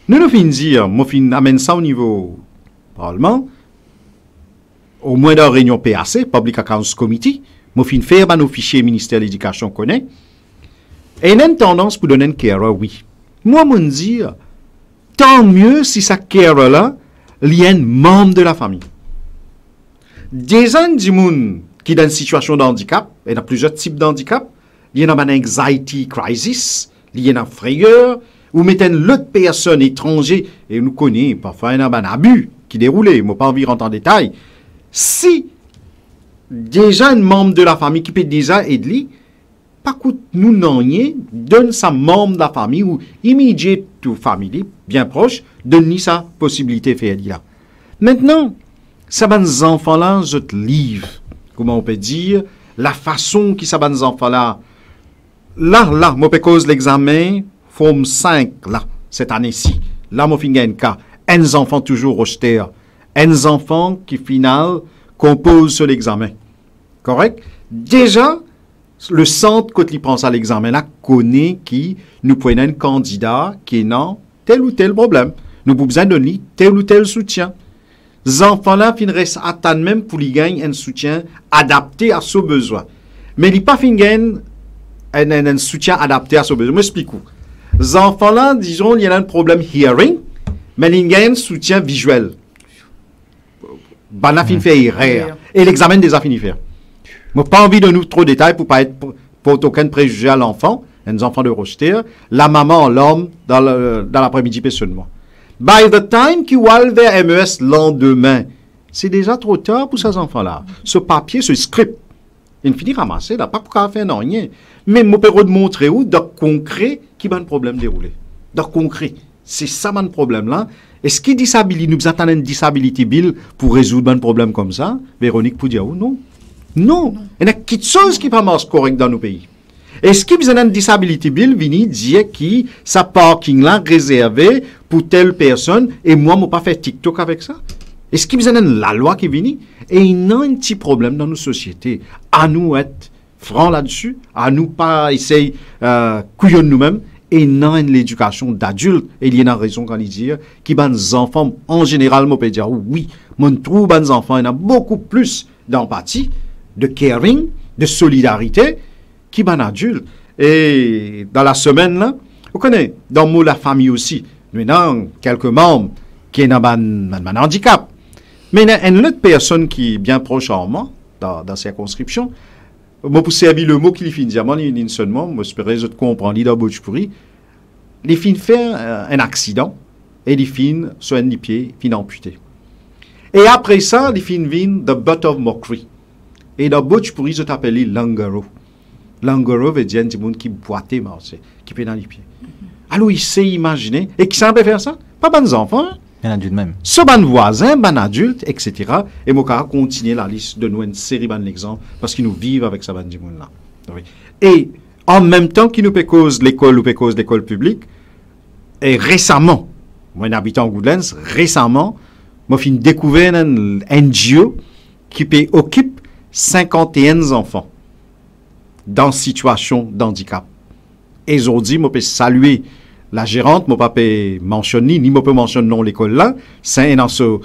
B: nous finissons dire, moi fin amène ça au niveau parlement, au moins dans la réunion PAC, Public Accounts Committee, moi fin faire nos fichiers ministère de l'Éducation connaît. Et il y a une tendance pour donner un Kera, oui. Moi, je me dis, tant mieux si ça Kera là, il y a un membre de la famille. Des gens qui sont dans une situation de handicap, et il y a plusieurs types de handicap, il y a une anxiety crisis, il y a une frayeur, ou mettez l'autre personne étrangère, et nous connaissons parfois un abus qui déroule, je n'ai pas envie de rentrer en détail. Si déjà un membre de la famille qui peut déjà aider, pas coûte nous n'en donne sa membre de la famille ou immédiate ou famille bien proche, donne sa possibilité de faire là. Maintenant, ça va nos enfants-là, je te livre, comment on peut dire, la façon qui ça va nos enfants-là. Là, moi, je cause l'examen, forme 5, là, cette année-ci. Là, moi, je un cas. Un enfant toujours austère. Un enfant qui, final, compose sur l'examen. Correct? Déjà, le centre, quand il prend ça l'examen, là, connaît qui nous prenons un candidat qui n'a tel ou tel problème. Nous avons besoin de donner tel ou tel soutien. Les enfants-là, finissent à attendre même pour qu'ils gagnent un soutien adapté à ses besoins. Mais ils n'ont pas fini un soutien adapté à ses besoins. Je m'explique. Les enfants-là, disons, il y a un problème hearing, mais ils gagnent un soutien visuel. Ben, fin fait erreur. Et l'examen déjà fini faire. Je n'ai pas envie de nous trop de détails pour pas être pour aucun préjugé à l'enfant, un enfant de Rocheter, la maman, l'homme, dans l'après-midi, seulement. By the time qu'ils vont vers MES lendemain, c'est déjà trop tard pour ces enfants-là. Ce papier, ce script, il finit ramasser, il n'a pas pour faire non, rien. Mais je peux montrer où, dans le concret, qui va un problème déroulé. Dans le concret. C'est ça mon problème-là. Est-ce qu'il disabilité, nous attendons une disability bill pour résoudre un problème comme ça? Véronique peut dire, oh non. Non. Il y a quelque chose qui ne marche pas correct dans nos pays. Est-ce qu'il y a une disability bill vini dire que sa parking là réservé pour telle personne et moi, je ne pas faire TikTok avec ça? Est-ce qu'il y a la loi qui vient? Et il y a un petit problème dans nos sociétés. À nous être francs là-dessus, à nous pas essayer couillon nous-mêmes, et non l'éducation d'adultes. Et il y a une raison quand il dit que les enfants, en général, on peut dire oui, mon trouve les enfants, il y a beaucoup plus d'empathie, de caring, de solidarité, qui ban adulte. Et dans la semaine, là, vous connaissez, dans la famille aussi, nous avons quelques membres qui ont un handicap. Mais il y a une autre personne qui est bien proche en moi, dans la circonscription, moi, pour servir le mot qu'il finit diamant, il seulement, moi, j'espère que je comprends, il dans Bouchpouri, il finit faire un accident, et il finit sur un pied, il finit amputé. Et après ça, il finit vin the butt of mockery. Et dans Bouchpouri, je t'appelle Langaro. Langaro veut dire un petit monde qui boitait, qui fait dans les pieds. Alors, il s'est imaginé, et qui savait faire ça? Pas bonnes enfants, hein?
A: Il y en a du même.
B: Ce ban voisin, ban adulte, etc. Et moi, je continue la liste de nous une série d'exemples parce qu'ils nous vivent avec ce ban de monde-là. Oui. Et en même temps qu'ils nous peut cause l'école ou peut cause l'école publique, et récemment, moi, habitant en Goodlands, récemment, moi, j'ai découvert un NGO qui occupe 51 enfants dans situation d'handicap. Et aujourd'hui, moi, je peux saluer la gérante, moi, pas mentionner, ni moi, peux mentionner non l'école là, c'est un ce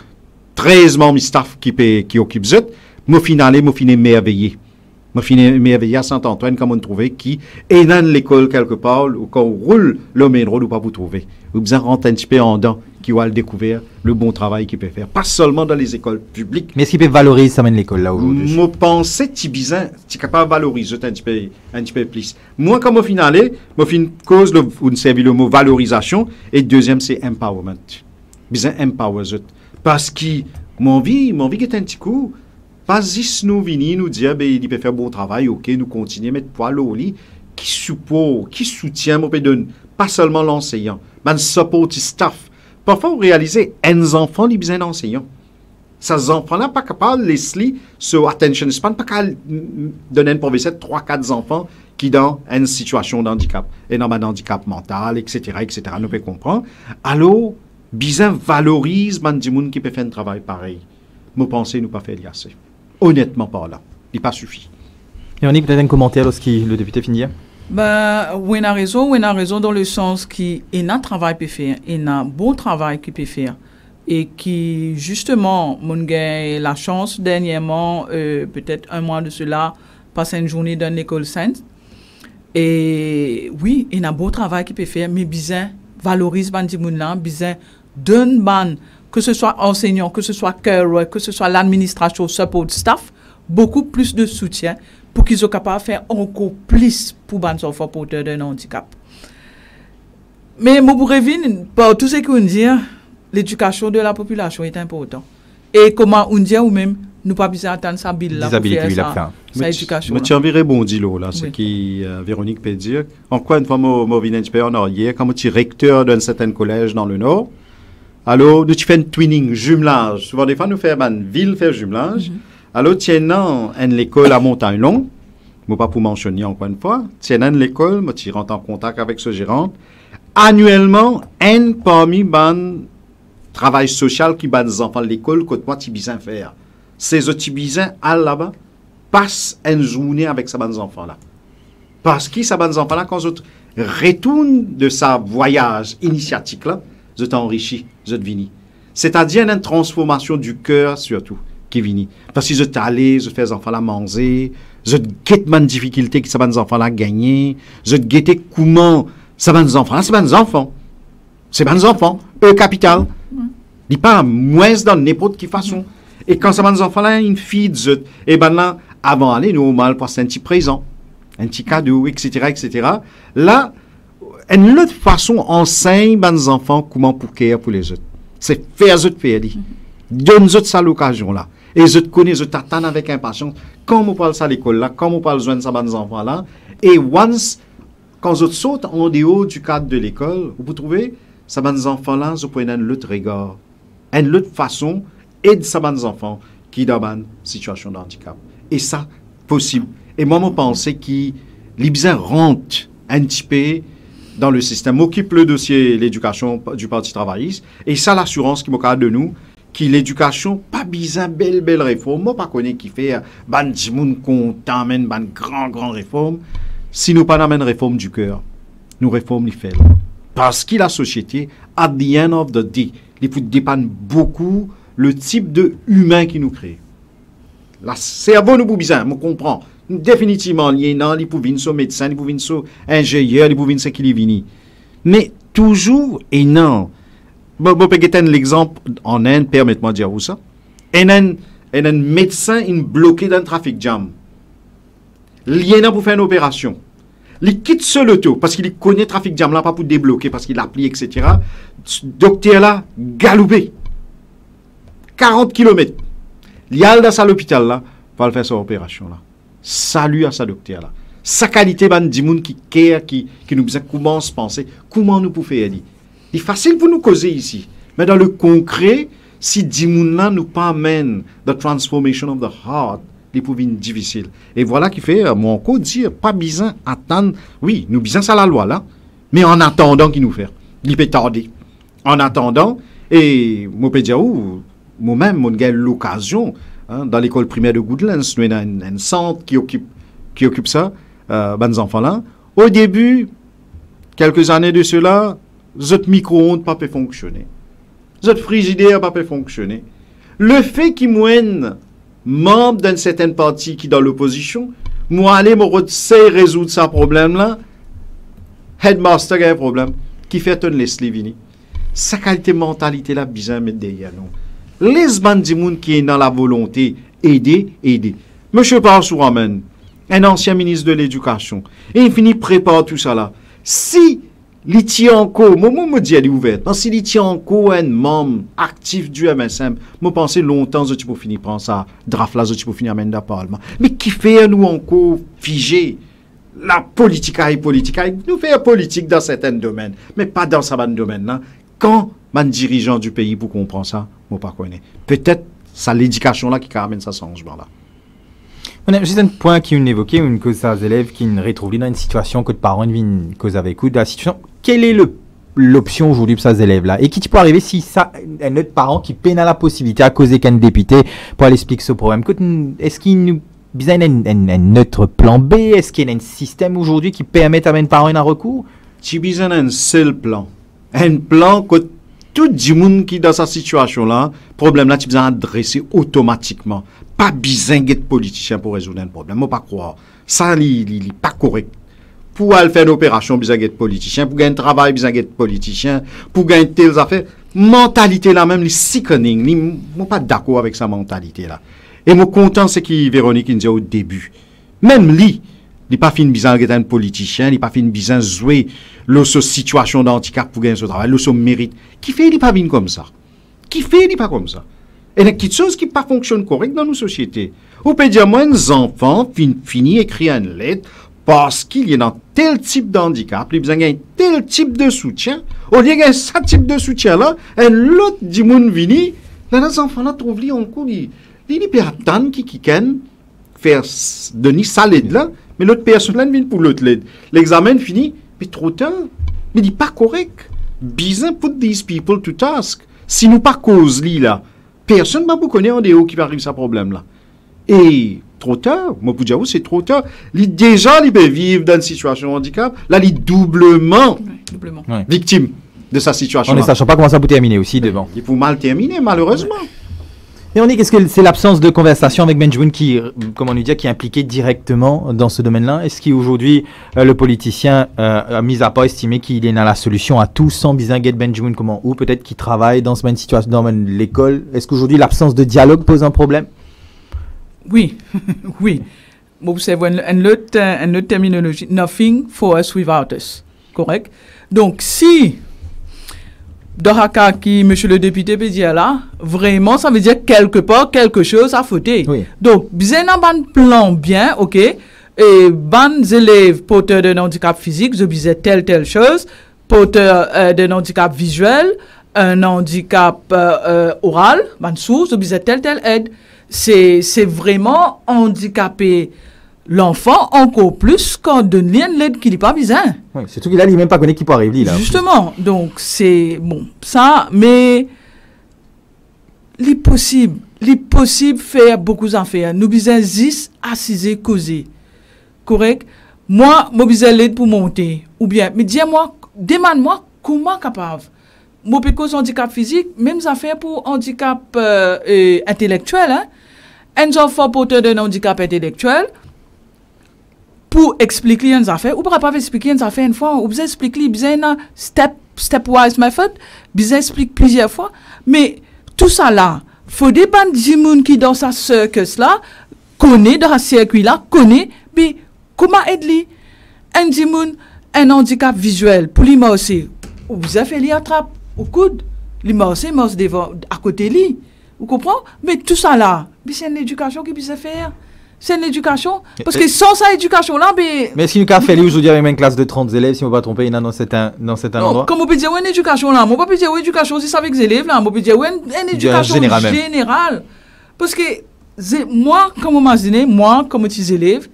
B: 13 membres staff qui occupe ça. Moi, finalement, moi, finis merveillé. Moi, finis merveillé à Saint-Antoine, comme on trouve, qui est dans l'école quelque part, ou quand on roule le main road, ou pas vous trouver. Vous besoin rentrer un petit peu en dedans, qui va le découvrir, le bon travail qu'il peut faire. Pas seulement dans les écoles publiques.
A: Mais est-ce qu'il peut valoriser ça mène l'école là aujourd'hui?
B: Je pense que tu es capable de valoriser un petit peu plus. Moi, comme au final, moi, fin cause, on servi le mot valorisation, et deuxième, c'est empowerment. Besoin empower. Parce que mon vie est un petit coup. Pas juste nous venir nous dire, ben, il peut faire bon travail, ok, nous continuer à mettre poil au lit, qui soutient, pas seulement l'enseignant, mais le support staff. Parfois, vous réalisez, un enfant, il a besoin d'enseignants. Ces enfants-là, pas capable de laisser sur attention span, pas capable de donner un professeur 3-4 enfants qui dans une situation d'handicap, et dans un handicap mental, etc., nous pouvons comprendre. Alors, besoin valorise man du monde qui peut faire un travail pareil. Moi, pensez, nous pas faire assez. Honnêtement, pas là. Il n'est pas suffit.
A: Véronique, peut-être un commentaire lorsque le député finit?
C: Ben, on a raison dans le sens qu'il y a un travail peut faire, il y a un bon travail qu'il peut faire. Et qui, justement, mon gars, la chance dernièrement, peut-être un mois de cela, passer une journée dans l'école sainte. Et oui, il y a un beau travail qu'il peut faire, mais bien, valorise ban là, bien, donne ban, que ce soit enseignant, que ce soit cœur, que ce soit l'administration, support staff, beaucoup plus de soutien pour qu'ils soient capables de faire encore plus pour les enfants porteurs d'un handicap. Mais moi, pour revenir, par tout ce qu'on dit, l'éducation de la population est importante. Et comment on dit ou même, nous pas besoin d'attendre sa bille là pour faire sa éducation.
B: Je tiens à répondre là, ce qui Véronique peut dire. Encore une fois, moi, je viens en arrière, comme tu es recteur d'un certain collège dans le Nord. Alors, nous fais un twinning, jumelage. Souvent, des fois, nous faisons une ville faire jumelage. Alors, tiens, une école à Montagne-Long, moi pas pour mentionner encore une fois, tiens, une école, moi, tu rentres en contact avec ce gérant. Annuellement, un parmi ban travail social qui bat des enfants de l'école, que moi, tu besoin faire. Ces autres besoin à là-bas, passent une journée avec ces bons enfants-là. Parce que ces bons enfants-là, quand ils retournent de sa voyage initiatique-là, je t'enrichis, je te vini. C'est-à-dire une transformation du cœur surtout qui vini. Parce que je t'allais, je fais les enfants là manger, je guette ma difficulté que ces bons enfants là gagner, je guette comment ces bons enfants là, c'est bons enfants. C'est bons enfants, eux capital. Ils pas moins dans n'importe quelle façon. Et quand ces bons enfants là, ils feed, et ben là, avant d'aller, nous, mal passer un petit présent, un petit cadeau, etc. Là, une autre façon enseigne aux enfants comment pour care pour les autres. C'est faire eux faire. Donne-eux ça l'occasion là. Et je te connais, je t'attends avec impatience. Quand on parle ça à l'école là, quand on parle de ça aux enfants là, et once, quand je saute en dehors du cadre de l'école, vous trouvez, ça aux enfants là, je peux un autre regard, une autre façon, aide ça aux enfants qui sont dans une situation de handicap. Et ça, possible. Et moi, je pense qu'il besoin rentre un petit peu dans le système, occupe le dossier l'éducation du Parti travailliste, et ça l'assurance qui m'occupe de nous, qui l'éducation, pas bizarre, belle réforme, moi pas connais qui fait, ban moun content, ban grand réforme, si nous pas une réforme du cœur, nous réforme les faits. Parce que la société, at the end of the day, il faut dépendre beaucoup le type de humain qui nous crée. La cerveau nous bizarre, on comprend. Définitivement, il peut venir sur médecin, il peut venir sur ingénieur, il peut venir sur qui est venu. Mais toujours, et non. Je peux donner l'exemple en Inde, permettez-moi de dire ça. Un médecin est bloqué dans le trafic jam. lien pour faire une opération. Il quitte ce loto parce qu'il connaît le trafic jam là, pas pour débloquer, parce qu'il applique, etc. Docteur là, galoupé. 40 km. Il y a dans l'hôpital là, pour faire son opération là. Salut à sa docteur là. Sa qualité, ben, du monde qui care, qui nous dit comment se penser, comment nous pouvons faire. Il est facile pour nous causer ici. Mais dans le concret, si du monde là nous pas amène the transformation of the heart, les pouvoir difficile. Et voilà qui fait, mon co dire, pas besoin attendre, oui, nous besoin ça la loi là, mais en attendant qu'il nous fait. Il peut tarder. En attendant, et moi peux dire, moi-même, mon gars, l'occasion, hein, dans l'école primaire de Goodlands, nous avons un centre qui occupe ça, ben enfants là. Au début, quelques années de cela, votre micro-ondes pas peut fonctionner. Votre frigidaire pas peut fonctionner. Le fait qu'il moine membre d'une certaine partie qui est dans l'opposition, moi aller me résoudre ce problème-là, headmaster a un problème, qui fait un Leslie Vini. Sa qualité mentalité là, bizarre mettre derrière nous. Les bandits qui est dans la volonté, aider. Monsieur Parsou amène, un ancien ministre de l'Éducation, et il finit prépare tout ça là. Si il tient encore, moi me dis elle est ouverte, si il tient encore un membre actif du MSM, moi pense longtemps que tu peux finir prendre ça, draft là, tu peux finir amener dans le Parlement. Mais qui fait nous encore figer la politique, nous fait politique dans certains domaines, mais pas dans certains domaines là. Quand man dirigeant du pays pour comprendre ça, moi pas connais. Peut-être c'est l'éducation là qui amène ça changement là.
A: On a juste un point qui est évoqué, une cause des élèves qui ne retrouvent dans une situation que de parents une cause avec eux, de la situation. Quelle est l'option aujourd'hui pour ces élèves-là? Et qui peut arriver si ça, un autre parent qui peine à la possibilité à causer qu'un député pour aller expliquer ce problème? Est-ce qu'il nous besoin un autre plan B? Est-ce qu'il y a un système aujourd'hui qui permet à un parent un recours?
B: Tu as besoin d'un seul plan. Un plan que tout le monde qui est dans cette situation-là, problème-là, tu as besoin d'adresser automatiquement. Pas besoin d'être politicien pour résoudre un problème. Moi, pas croire. Ça, il n'est pas correct. Pour aller faire une opération, besoin d'être politicien. Pour gagner un travail, besoin d'être politicien. Pour gagner telles affaires. Mentalité là même, les sickening. Je ne suis pas d'accord avec sa mentalité là. Et moi, content, c'est que Véronique nous dit au début. Même lui, il n'a pas fait une besoin d'être un politicien. Il n'a pas fait une besoin de jouer la situation d'handicap pour gagner ce travail. Le mérite. Qui fait, il n'est pas bien comme ça. Qui fait, il n'est pas comme ça. Et il y a quelque chose qui ne fonctionne pas correct dans nos sociétés. On peut dire, moi, un enfant finit écrire une lettre parce qu'il y a un tel type d'handicap, il a besoin d'un tel type de soutien. Au lieu d'un ce type de soutien-là, un autre du monde vini, là, les enfants-là trouvent lui en cours, il peut attendre qui faire donner sa lettre-là, mais l'autre personne-là vient pour l'autre lettre. L'examen finit, mais trop tard. Mais il n'est pas correct. Besoin put these people to task. Si nous pas cause là, personne ne va vous connaître en déo qui va arriver à ce problème-là. Et trop tard, moi pour dire c'est trop tard. Déjà, il peut vivre dans une situation de handicap. Là, il est doublement victime de sa situation.
A: On ne sachant pas comment ça peut terminer aussi devant.
B: Il faut mal terminer, malheureusement.
A: Et on dit qu'est-ce que c'est l'absence de conversation avec Benjamin qui, comment nous dire, qui est impliqué directement dans ce domaine-là? Est-ce qu'aujourd'hui, le politicien a mis à part estimé qu'il est dans la solution à tout sans besoin de Benjamin comment? Ou peut-être qu'il travaille dans cette situation, dans l'école? Est-ce qu'aujourd'hui, l'absence de dialogue pose un problème?
C: Oui, oui. Vous savez, une autre terminologie, nothing for us without us. Correct? Donc, si Doraka qui, monsieur le député, peut dire là, vraiment, ça veut dire quelque part, quelque chose à fauter.
A: Oui.
C: Donc, bien un plan bien, ok, et ban élèves porteurs d'un handicap physique, je disais telle chose, porteurs d'un handicap visuel, un handicap oral, ban source, je disais telle aide. C'est vraiment handicaper l'enfant encore plus quand donne l'aide qu'il n'est pas besoin.
A: Oui, surtout qu'il a lui même pas connaît qui peut arriver là.
C: Justement, donc c'est bon ça, mais il possible faire beaucoup d'affaires. Nous besoin juste assiser causer, correct? Moi besoin l'aide pour monter ou bien, mais dis-moi, demande-moi comment capable. Moi peux cause handicap physique, même affaires pour handicap intellectuel, hein? Un enfant porteur d'un handicap intellectuel, pour expliquer les affaires, ou pour pas expliquer les affaires une fois, ou besoin expliquer, besoin stepwise method, besoin expliquer plusieurs fois, mais tout ça là, faut des bandes de monde qui dans sa circus là, connaît dans ce circuit là, connaît, mais comment aider un dimoun, un handicap visuel, pour lui marcher, vous avez fait lui attrape au coude, lui marche devant, à côté de lui. Vous comprenez? Mais tout ça là, c'est une éducation qui peut faire. C'est une éducation. Parce que sans cette éducation-là,
A: mais est-ce qu'il y a fait aujourd'hui avec une classe de 30 élèves, si on ne va pas tromper, dans cet endroit?
C: Comme on peut dire, une éducation là, on ne peut pas dire une éducation si c'est avec les élèves là, on peut dire une éducation générale. Parce que moi, comme on m'a dit, moi, comme petit élève,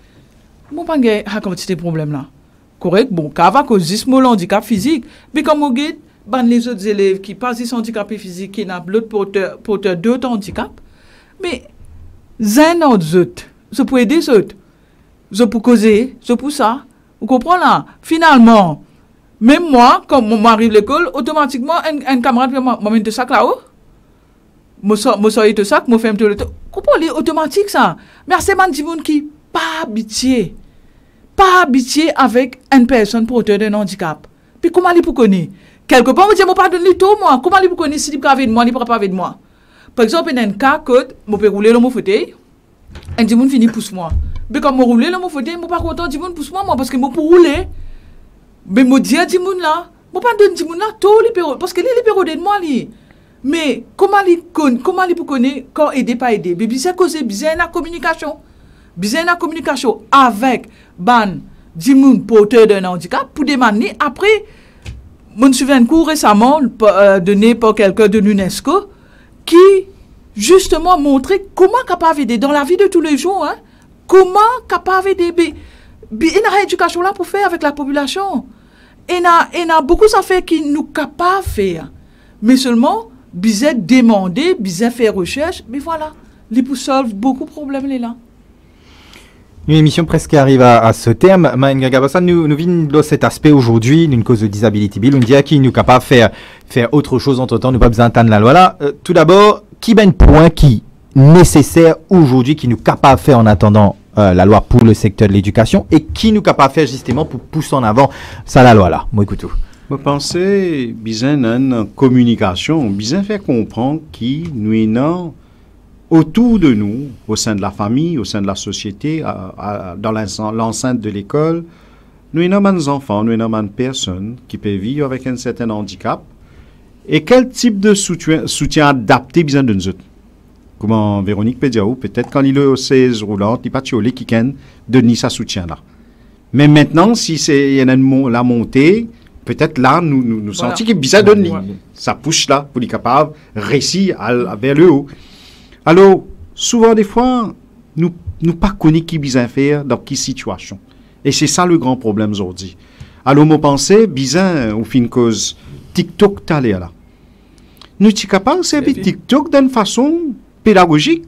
C: moi, je n'ai pas de problème là. Correct? Bon, car va causer ce handicap physique. Mais comme on dit, les autres élèves qui passent ce handicap physique, qui n'ont l'autre porteur d'autres handicaps, mais un autre. Je peux aider les autres. Je peux causer, je peux ça. Vous comprenez là? Finalement, même moi, quand je m'arrive à l'école, automatiquement, un camarade m'a mis de sac là-haut. Je sors de sac, je fais un peu de temps. Vous comprenez? Automatique ça. Mais c'est un petit monde qui pas habitué avec une personne porteuse d'un handicap. Puis comment il peut connaître? Quelque part, je dis, je ne pas donner tout, moi. Comment il peut connaître si il peut avec moi, il ne peut pas avec moi? Par exemple, il y a un cas que je peux rouler le mot fauteuil. Un dimoun finit pousse moi. Mais quand je roule le mot fauteuil, je ne suis pas content dimoun pousse moi parce que je peux rouler. Mais je dis à dimoun là, je ne pas donner dimoun là tout libéraux parce que les libéraux de moi li. Mais comment il peut connaître quand aider pas aider? Mais bizarre causer bizarre la communication. Bizarre la communication avec ban dimoun porteur d'un handicap pour demander après je me souviens d'un cours récemment donné par quelqu'un de l'UNESCO qui justement montrer comment capable d'aider dans la vie de tous les jours, hein? Comment capable d'aider. Il y a une éducation là pour faire avec la population. Il y a beaucoup d'affaires qui nous capables de faire. Mais seulement, bien demander, bien faire recherche, mais voilà, les pour solve beaucoup de problèmes là.
A: Une émission presque arrive à ce terme. Nous venons de cet aspect aujourd'hui, d'une cause de disability bill. On dit à qui nous capable de faire autre chose entre temps, nous pas besoin d'entendre la loi là. Tout d'abord, qui ben point qui nécessaire aujourd'hui, qui nous capable de faire en attendant la loi pour le secteur de l'éducation et qui nous capable de faire justement pour pousser en avant ça la loi là. Moi écoute tout.
B: Je pense bien une communication, bien faire comprendre qui nous est autour de nous, au sein de la famille, au sein de la société, dans l'enceinte de l'école, nous avons des enfants, nous avons des personnes qui peuvent vivre avec un certain handicap. Et quel type de soutien adapté besoin de nous autres? Comment Véronique peut dire, peut-être quand il est aux 16 roulantes, il n'y a pas de qui can donner sa soutien là. Mais maintenant, si il y a la montée, peut-être là, nous sentons qu'il y a besoin de donner. Ça pousse là, pour être capable de réussir vers le haut. Alors, souvent, des fois, nous pas connaissons qui besoin faire dans quelle situation. Et c'est ça le grand problème aujourd'hui. Alors, moi, pensais, besoin, au fin de cause, TikTok t'allait là. Nous sommes capables de servir TikTok d'une façon pédagogique,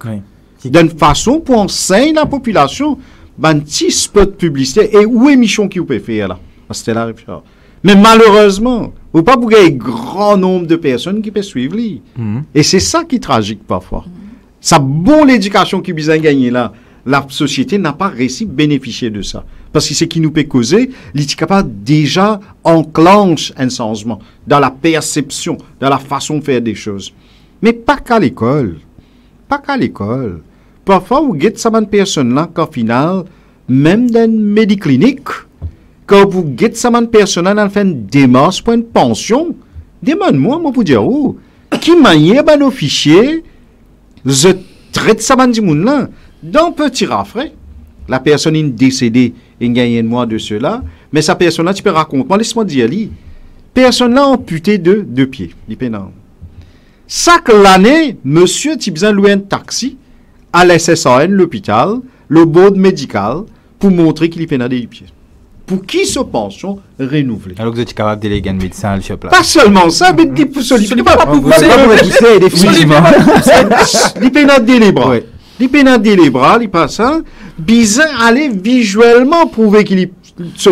B: d'une façon pour enseigner la population, un petit spot publicitaire et où émission qui vous peut faire là. C'était la référence. Mais malheureusement, vous pas pour un grand nombre de personnes qui peuvent suivre. Et c'est ça qui est tragique parfois. Ça bon l'éducation qui besoin gagner là, la société n'a pas réussi à bénéficier de ça. Parce que ce qui nous peut causer, l'handicap déjà enclenche un changement dans la perception, dans la façon de faire des choses. Mais pas qu'à l'école. Pas qu'à l'école. Parfois, vous guettez ça une personne-là qu'au final, même dans une médiclinique, quand vous guettez ça une personne-là dans une démarche pour une pension, demande-moi, moi, pour dire, qui manière nos fichiers, je traite ça du monde là dans petit rafraîch. La personne est décédée, il gagne un mois de cela, mais sa personne là, tu peux raconter, moi laisse-moi dire, personne là amputé de deux pieds, chaque année, monsieur, tu as besoin de louer un taxi à l'SSAN, l'hôpital, le board médical, pour montrer qu'il est des pieds. Pour qui se pension renouvelée.
A: Alors que vous êtes capable de déléguer un médecin sur place.
B: Pas seulement ça, mais il ne pas pousser. Il peut délibérer. Il peut délibérer, il passe ça. Bizarre aller visuellement prouver qu'il est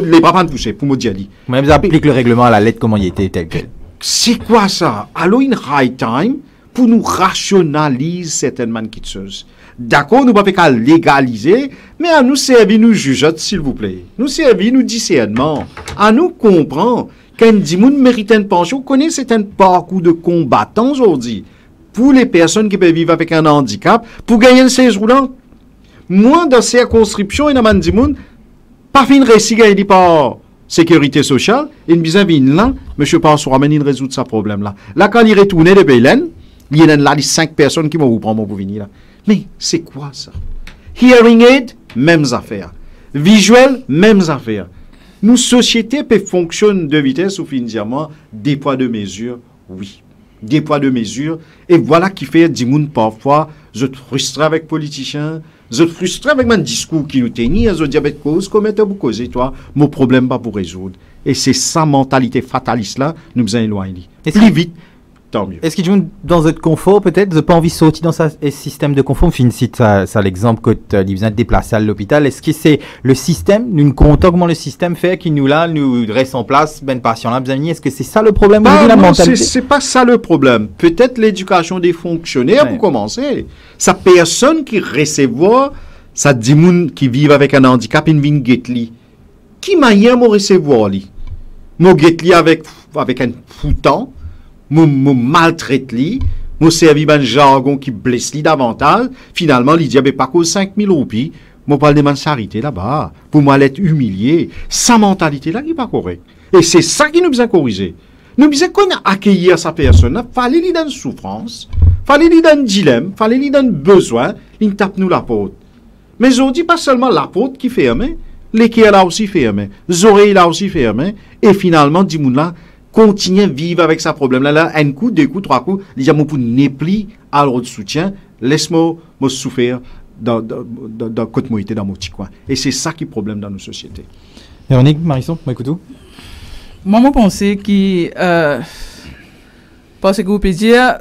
B: les bras de pousser, pour me dire.
A: Même vous appliquez le règlement à la lettre, comment il était tel quel.
B: C'est quoi ça? Alors, une high time pour nous rationaliser certainement quelque chose. D'accord, nous ne pouvons pas légaliser, mais à nous servir, nous juger, s'il vous plaît. Nous servir, nous discernement. À nous comprendre qu'un dimoun mérite une pension, connaît un parcours de combattants aujourd'hui. Pour les personnes qui peuvent vivre avec un handicap, pour gagner une 16 roulante. Moi, dans ces circonscriptions, il y a un dimoun, Pas fin récit gagné par sécurité sociale, une bizarre là, monsieur Passoir, il résout ce problème-là. Là, quand il retourne de Belen, il y a là 5 personnes qui vont prendre pour venir là. Mais c'est quoi ça? Hearing aid, mêmes affaires. Visuel, mêmes affaires. Nous, société, peut fonctionner de vitesse ou finalement des poids de mesure, oui. Des poids de mesure. Et voilà qui fait du monde parfois, je te frustre avec politiciens, je te frustre avec mon discours qui nous tenait, je dis avec cause, comment tu as causé, toi, mon problème pas pour résoudre. Et c'est sa mentalité fataliste là, nous nous éloignons. Plus vite, tant mieux.
A: Est-ce qu'ils jouent dans votre confort peut-être? Vous n'avez pas envie de sortir dans ce système de confort? Je cite ça l'exemple que tu as besoin de déplacer à l'hôpital. Est-ce que c'est le système, nous comptons comment le système fait qui nous reste en place, ben patient là, est-ce que c'est ça le problème?
B: Non, c'est pas ça le problème. Peut-être l'éducation des fonctionnaires pour commencer. Sa personne qui recevoir, ça dit moun qui vivent avec un handicap, une vin getli. Qui m'a recevoir li? Mo getli avec un foutant. Je maltraite li, je servi un jargon qui blesse li davantage. Finalement, il dit, pas cause 5 000 roupies, je parle de ma charité là-bas, pour moi l'être humilié. Sa mentalité là, qui n'est pas correcte. Et c'est ça qui nous besoin corriger. Nous besoin qu'on a accueillir sa personne, fallait lui donner souffrance, fallait lui donner dilemme, fallait lui donner besoin, il tape nous la porte. Mais on dit pas seulement la porte qui ferme, l'équerre là aussi fermé, les oreilles là aussi fermées, et finalement, dit moun là, continue à vivre avec ce problème-là. Là, un coup, 2 coups, 3 coups, il y a mon pour népli à l'autre soutien, laisse-moi me souffrir dans côté moïté dans mon petit coin. Et c'est ça qui est le problème dans nos sociétés.
A: Véronique, Marisson, écoutez.
C: Moi, je pense que, parce que vous pouvez dire,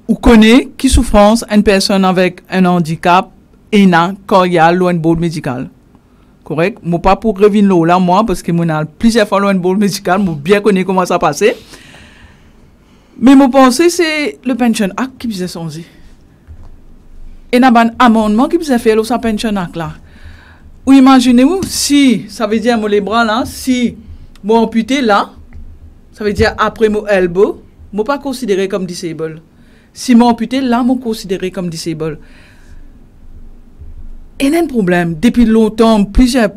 C: vous connaissez qui souffrance une personne avec un handicap et quand il y a loin de board médical. Correct? Moi, pas pour revenir là, moi, parce que moi, plusieurs fois loin de board médical, moi, bien connais comment ça passe. Mais moi, pense c'est le pension act qui faisait changer. Et il y a un amendement qui faisait faire le pension act là. Ou imaginez-vous, si, ça veut dire, moi, les bras là, si, moi, amputé là, ça veut dire après mon elbow, moi, pas considéré comme disabled. Si moi, amputé là, moi, considéré comme disabled. Il y a un problème. Depuis longtemps, plusieurs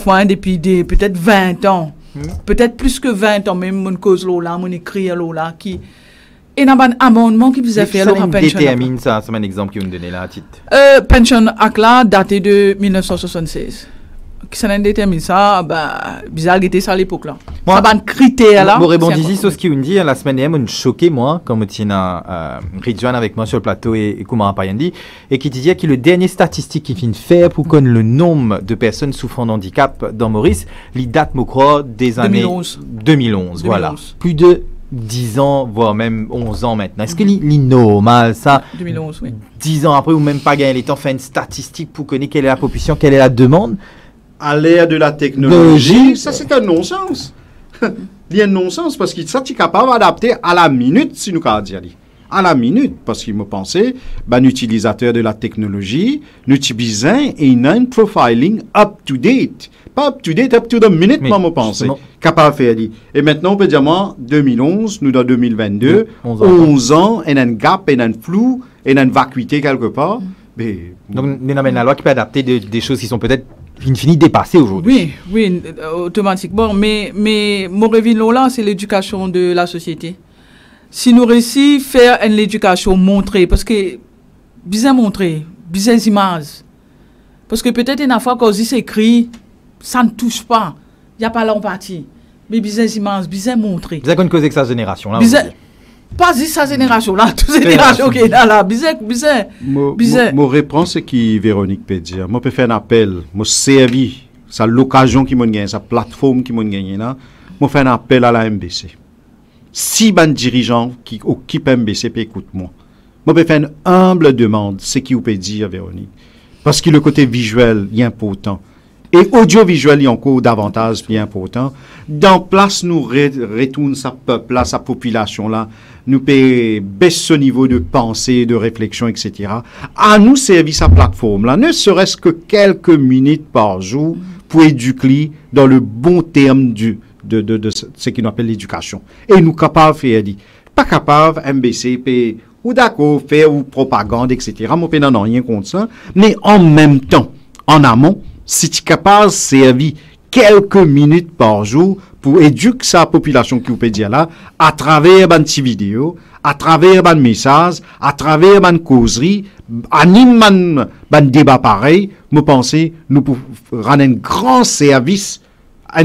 C: fois, hein, depuis peut-être 20 ans, peut-être plus que 20 ans, même mon cause là, mon écrit là, qui... Il y a un amendement qui vous a fait
A: alors pension détermine ça, c'est un exemple qui vous donne là, titre.
C: Pension Act là, daté de 1976. Qui ça détermine ça, bah, bizarre était ça à l'époque là. Ça va un critère là.
A: Je rebondis sur ce qu'il me dit, la semaine dernière, je choqué moi, quand je tiens Ridwan avec moi sur le plateau et Koumara Payandi, et qui disait que le dernier statistique qu'il finit de faire pour connaître le nombre de personnes souffrant de handicap dans Maurice, il date, je crois, des années 2011. Voilà. Plus de 10 ans, voire même 11 ans maintenant. Est-ce que c'est normal ça?
C: 2011, oui.
A: 10 ans après, ou même pas gagner les temps, faire une statistique pour connaître quelle est la population, quelle est la demande?
B: À l'ère de la technologie, ça c'est un non-sens. Il y a un non-sens parce que ça, tu es capable d'adapter à la minute, si nous avons dit. À la minute, parce qu'il me pensait, ben, utilisateur de la technologie, nous utilisons un profiling up-to-date. Pas up-to-date, up-to-the minute, moi, je pensais. Capable de faire. Et maintenant, on peut dire, moi, 2011, nous dans 2022, 11 ans, et un gap, et un flou, et une vacuité quelque part. Mais,
A: donc, nous avons la loi qui peut adapter des choses qui sont peut-être fini dépassé aujourd'hui.
C: Oui, automatiquement. Mais mon revenu là, c'est l'éducation de la société. Si nous réussissons à faire une éducation montrée, parce que, bien montrer, bien images. Parce que peut-être une fois quand c'est écrit, ça ne touche pas. Il n'y a pas l'empathie. Mais bien images, bien montré.
A: Vous avez causé que sa génération là.
C: Pas juste sa génération là, toute cette génération qui est là, bizarre.
B: Mon réponse c'est qui Véronique peut dire. Moi peux faire un appel, moi servi, ça l'occasion qui m'a gagné, sa plateforme qui m'a gagné là, moi faire un appel à la MBC. Si ban dirigeant qui occupe MBC peut écoute moi. Moi peux faire une humble demande, c'est qui vous peut dire Véronique. Parce que le côté visuel est important. Et audiovisuel est encore davantage bien important. Dans place, nous retourne sa peuple là, sa population là, nous peut baisser ce niveau de pensée, de réflexion, etc. À nous servir sa plateforme là, ne serait-ce que quelques minutes par jour pour éduquer dans le bon terme de ce qu'on appelle l'éducation. Et nous capables de faire, pas capable, MBC, ou d'accord, faire ou propagande, etc. Moi, je n'ai rien contre ça, mais en même temps, en amont, si tu es capable de servir quelques minutes par jour pour éduquer sa population qui vous peut dire là, à travers une petite vidéo, à travers un message, à travers une causerie, anime un débat pareil, je pense nous pouvons rendre un grand service à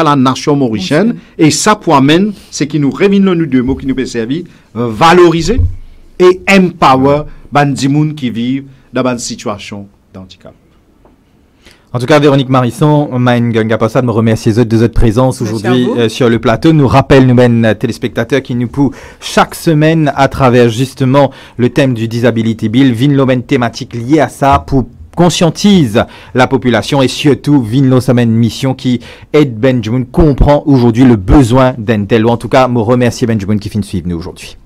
B: la nation mauricienne. Et ça, pour amène, c'est qui nous révèle nous deux mots qui nous peut servir, valoriser et empower les gens qui vivent dans une situation d'handicap.
A: En tout cas, Véronique Marisson, me remercie de votre présence aujourd'hui sur le plateau. Nous rappelle, nous téléspectateurs qui nous poussent chaque semaine à travers justement le thème du Disability Bill, une thématique liée à ça pour conscientise la population et surtout Vinlo Semaine Mission qui aide Benjamin comprend aujourd'hui le besoin d'un tel. En tout cas, me remercier Benjamin qui finit de suivre nous aujourd'hui.